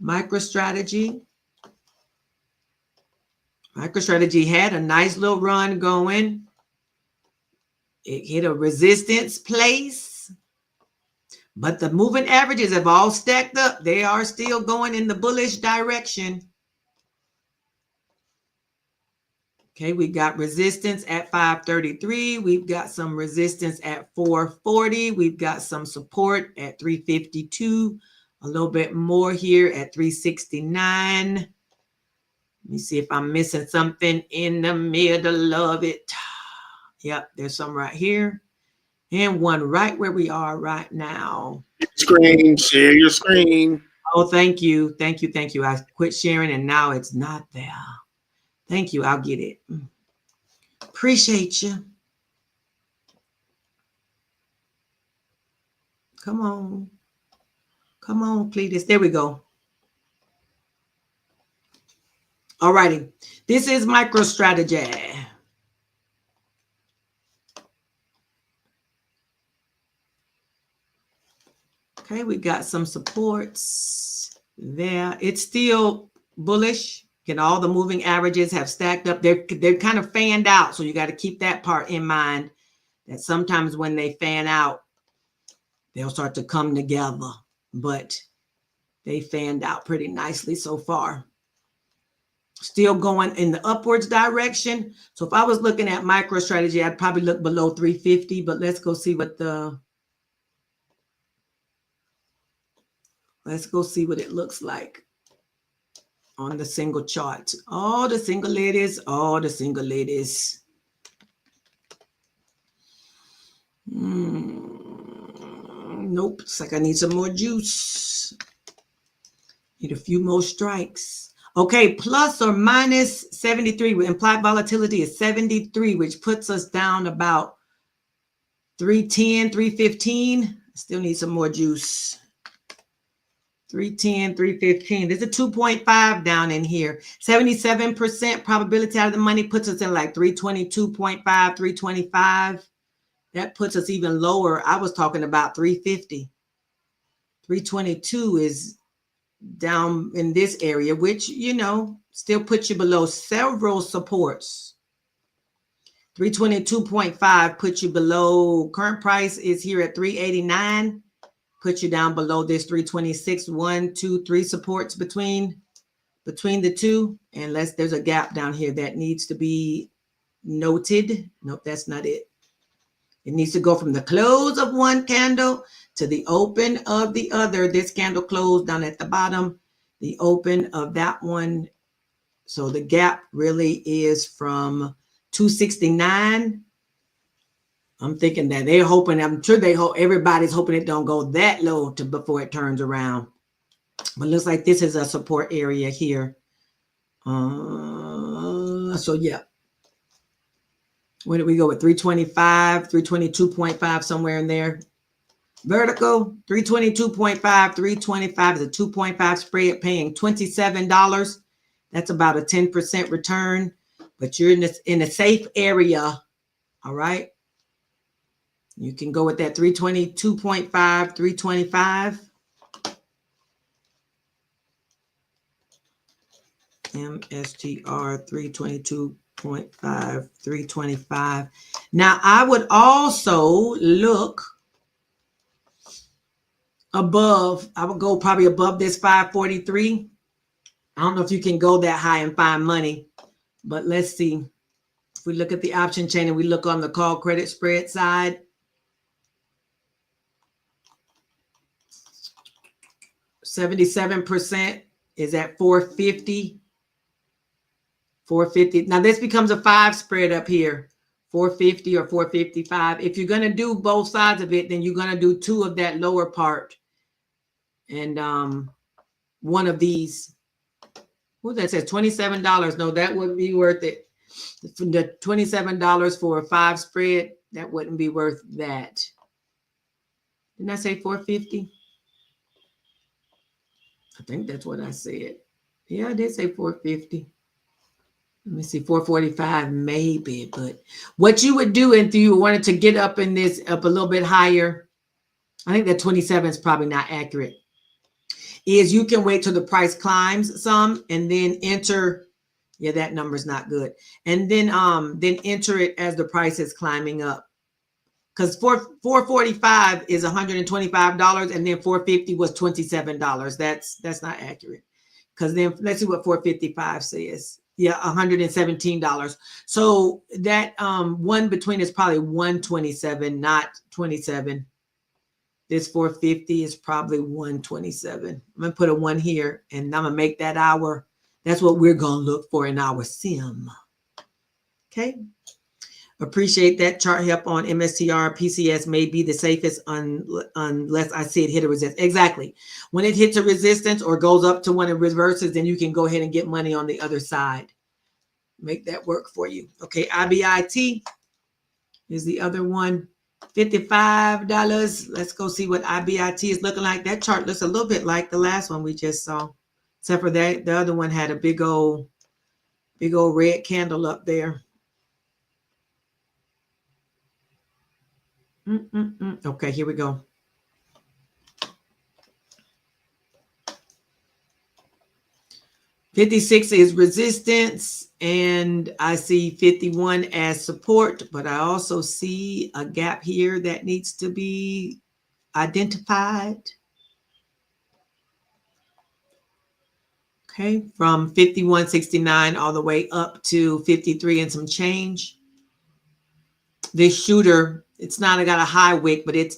MicroStrategy had a nice little run going. It hit a resistance place, but the moving averages have all stacked up. They are still going in the bullish direction. Okay, we got resistance at 533. We've got some resistance at 440. We've got some support at 352. A little bit more here at 369. Let me see if I'm missing something in the middle of it. Yep, there's some right here. And one right where we are right now. Screen, share your screen. Oh, thank you. Thank you. Thank you. I quit sharing and now it's not there. Thank you. I'll get it. Appreciate you. Come on. Come on, Cletus. There we go. All righty. This is MicroStrategy. Okay, we got some supports there. It's still bullish. And all the moving averages have stacked up. They're kind of fanned out. So you got to keep that part in mind, that sometimes when they fan out, they'll start to come together. But they fanned out pretty nicely so far. Still going in the upwards direction. So if I was looking at MicroStrategy, I'd probably look below 350. But let's go see what it looks like on the single chart. All the single ladies. Nope. It's like I need some more juice. Need a few more strikes. Okay, plus or minus 73. Implied volatility is 73, which puts us down about 310, 315. Still need some more juice. 310, 315. There's a 2.5 down in here. 77% probability out of the money puts us in like 322.5, 325. That puts us even lower. I was talking about 350. 322 is down in this area, which, you know, still puts you below several supports. 322.5 puts you below. Current price is here at 389. Put you down below this 326. 1, 2, 3 supports between the two. And there's a gap down here that needs to be noted. Nope, that's not it. It needs to go from the close of one candle to the open of the other. This candle closed down at the bottom, the open of that one. So the gap really is from 269. I'm thinking that they're hoping, I'm sure everybody's hoping it don't go that low before it turns around. But looks like this is a support area here. So yeah. Where did we go with 325, 322.5, somewhere in there? Vertical, 322.5, 325 is a 2.5 spread, paying $27. That's about a 10% return, but you're in a safe area. All right. You can go with that 322.5, 325. MSTR 322.5, 325. Now I would also look above. I would go probably above this 543. I don't know if you can go that high and find money, but let's see. If we look at the option chain and we look on the call credit spread side, 77% is at 450. 450. Now this becomes a 5 spread up here, 450 or 455. If you're going to do both sides of it, then you're going to do 2 of that lower part. And one of these, what that says, $27. No, that wouldn't be worth it. The $27 for a 5 spread, that wouldn't be worth that. Didn't I say 450? I think that's what I said. Yeah, I did say 450. Let me see, 445 maybe. But what you would do if you wanted to get up in this, up a little bit higher, I think that 27 is probably not accurate, is you can wait till the price climbs some and then enter. Yeah, that number's not good. And then enter it as the price is climbing up. Because 445 is $125 and then 450 was $27. That's not accurate. Because then let's see what 455 says. Yeah, $117. So that one between is probably 127, not 27. This 450 is probably 127. I'm gonna put a 1 here and I'm gonna make that our. That's what we're gonna look for in our sim. Okay. Appreciate that. Chart help on MSTR. PCS may be the safest unless I see it hit a resistance. Exactly. When it hits a resistance or goes up to one of reverses, then you can go ahead and get money on the other side. Make that work for you. Okay. IBIT is the other one. $55. Let's go see what IBIT is looking like. That chart looks a little bit like the last one we just saw, except for that the other one had a big old red candle up there. Okay, here we go. $56 is resistance, and I see 51 as support, but I also see a gap here that needs to be identified. Okay, from 51.69 all the way up to 53 and some change. This shooter, it's not got a high wick, but it's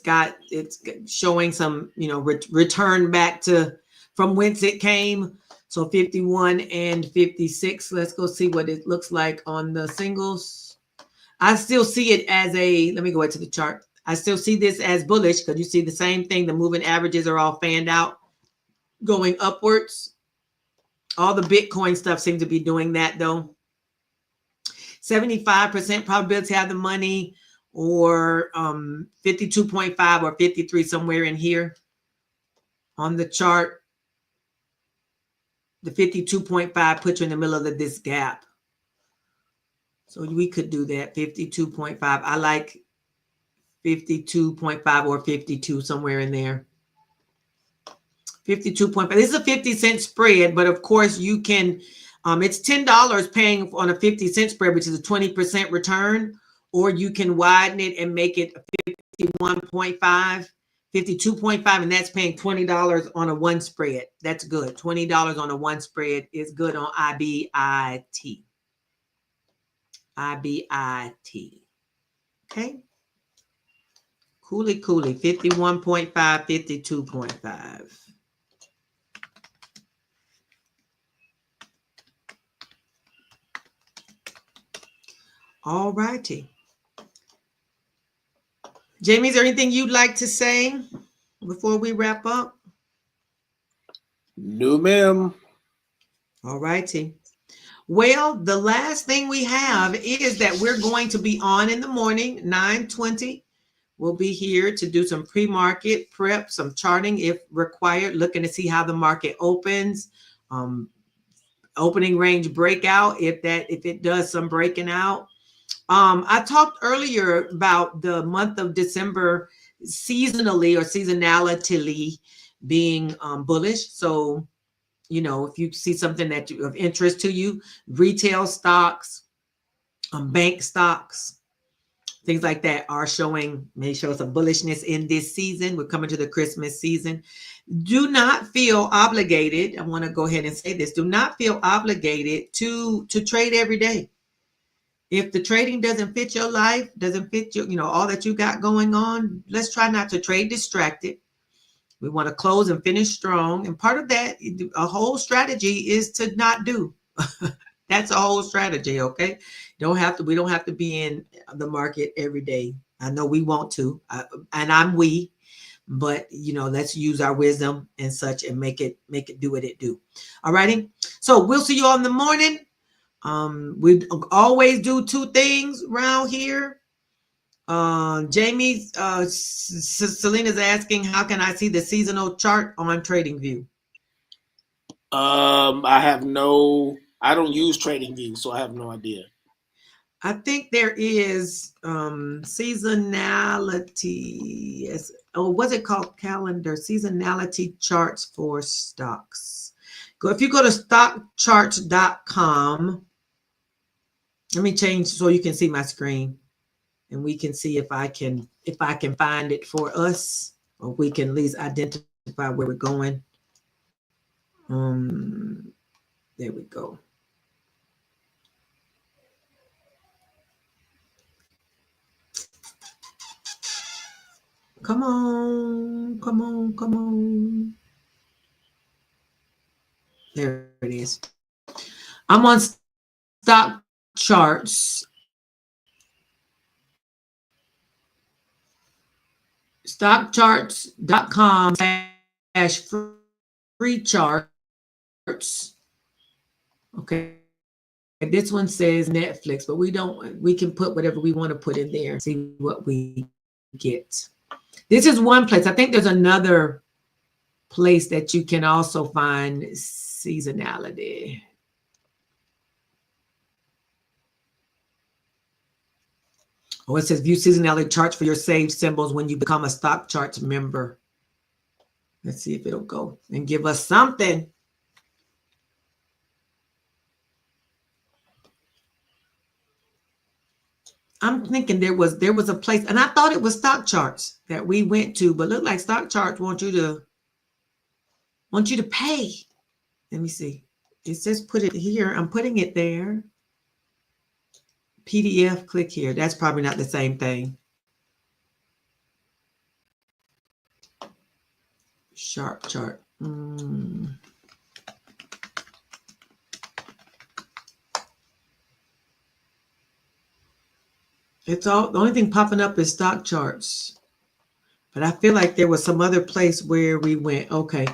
showing some, return back to from whence it came. So 51 and 56. Let's go see what it looks like on the singles. I still see it as let me go into the chart. I still see this as bullish because you see the same thing. The moving averages are all fanned out, going upwards. All the Bitcoin stuff seems to be doing that though. 75% probability to have the money, or 52.5 or 53, somewhere in here on the chart. The 52.5 puts you in the middle of this gap. So we could do that. 52.5. I like 52.5 or 52, somewhere in there. 52.5. This is a 50-cent spread, but of course you can, it's $10 paying on a 50-cent spread, which is a 20% return, or you can widen it and make it 51.5, 52.5, and that's paying $20 on a one spread. That's good. $20 on a one spread is good on IBIT. IBIT. Okay. Coolie, 51.5, 52.5. All righty. Jamie, is there anything you'd like to say before we wrap up? No, ma'am. All righty. Well, the last thing we have is that we're going to be on in the morning, 9:20. We'll be here to do some pre-market prep, some charting if required, looking to see how the market opens, opening range breakout, if it does some breaking out. I talked earlier about the month of December seasonally or seasonality being bullish. So, you know, if you see something that of interest to you, retail stocks, bank stocks, things like that may show some bullishness in this season. We're coming to the Christmas season. Do not feel obligated. I want to go ahead and say this. Do not feel obligated to trade every day. If the trading doesn't fit your life, doesn't fit your, all that you got going on, let's try not to trade distracted. We want to close and finish strong. And part of that, a whole strategy is to not do. That's a whole strategy, okay? We don't have to be in the market every day. I know we want to, but let's use our wisdom and such and make it do what it do. All righty. So we'll see you all in the morning. We always do two things around here. Jamie, Selena's asking, how can I see the seasonal chart on TradingView? I don't use TradingView, so I have no idea. I think there is seasonality. Yes. Oh, what's it called? Calendar seasonality charts for stocks. If you go to stockcharts.com, let me change so you can see my screen, and we can see if I can find it for us, or we can at least identify where we're going. There we go. Come on. There it is. I'm on stock charts. Stockcharts.com/free charts. Okay. This one says Netflix, but we can put whatever we want to put in there and see what we get. This is one place. I think there's another place that you can also find seasonality. Oh, it says view seasonality charts for your saved symbols when you become a stock charts member. Let's see if it'll go and give us something. I'm thinking there was a place, and I thought it was stock charts that we went to, but look like stock charts want you to pay. Let me see. It says put it here. I'm putting it there. PDF, click here. That's probably not the same thing. Sharp chart. It's all, the only thing popping up is stock charts. But I feel like there was some other place where we went. Okay.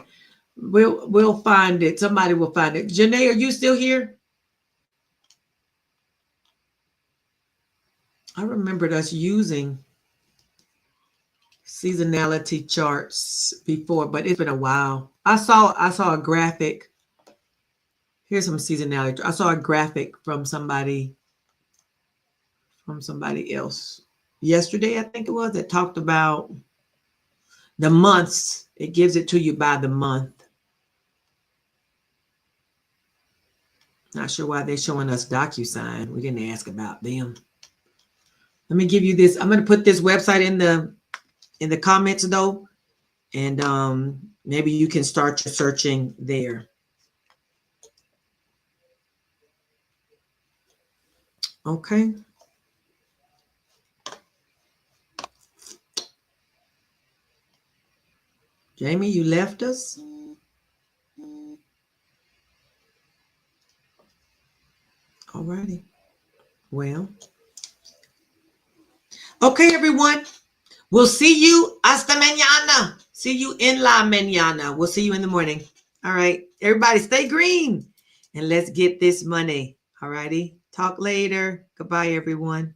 We'll find it. Somebody will find it. Janae, are you still here? I remembered us using seasonality charts before, but it's been a while. I saw a graphic Here's some seasonality. I saw a graphic from somebody else yesterday, I think it was, that talked about the months. It gives it to you by the month. Not sure why they're showing us DocuSign. We didn't ask about them. Let me give you this. I'm going to put this website in the comments though, and maybe you can start your searching there. Okay. Jamie, you left us. All righty. Well. Okay, everyone. We'll see you hasta mañana. See you en la mañana. We'll see you in the morning. All right. Everybody stay green and let's get this money. All righty. Talk later. Goodbye, everyone.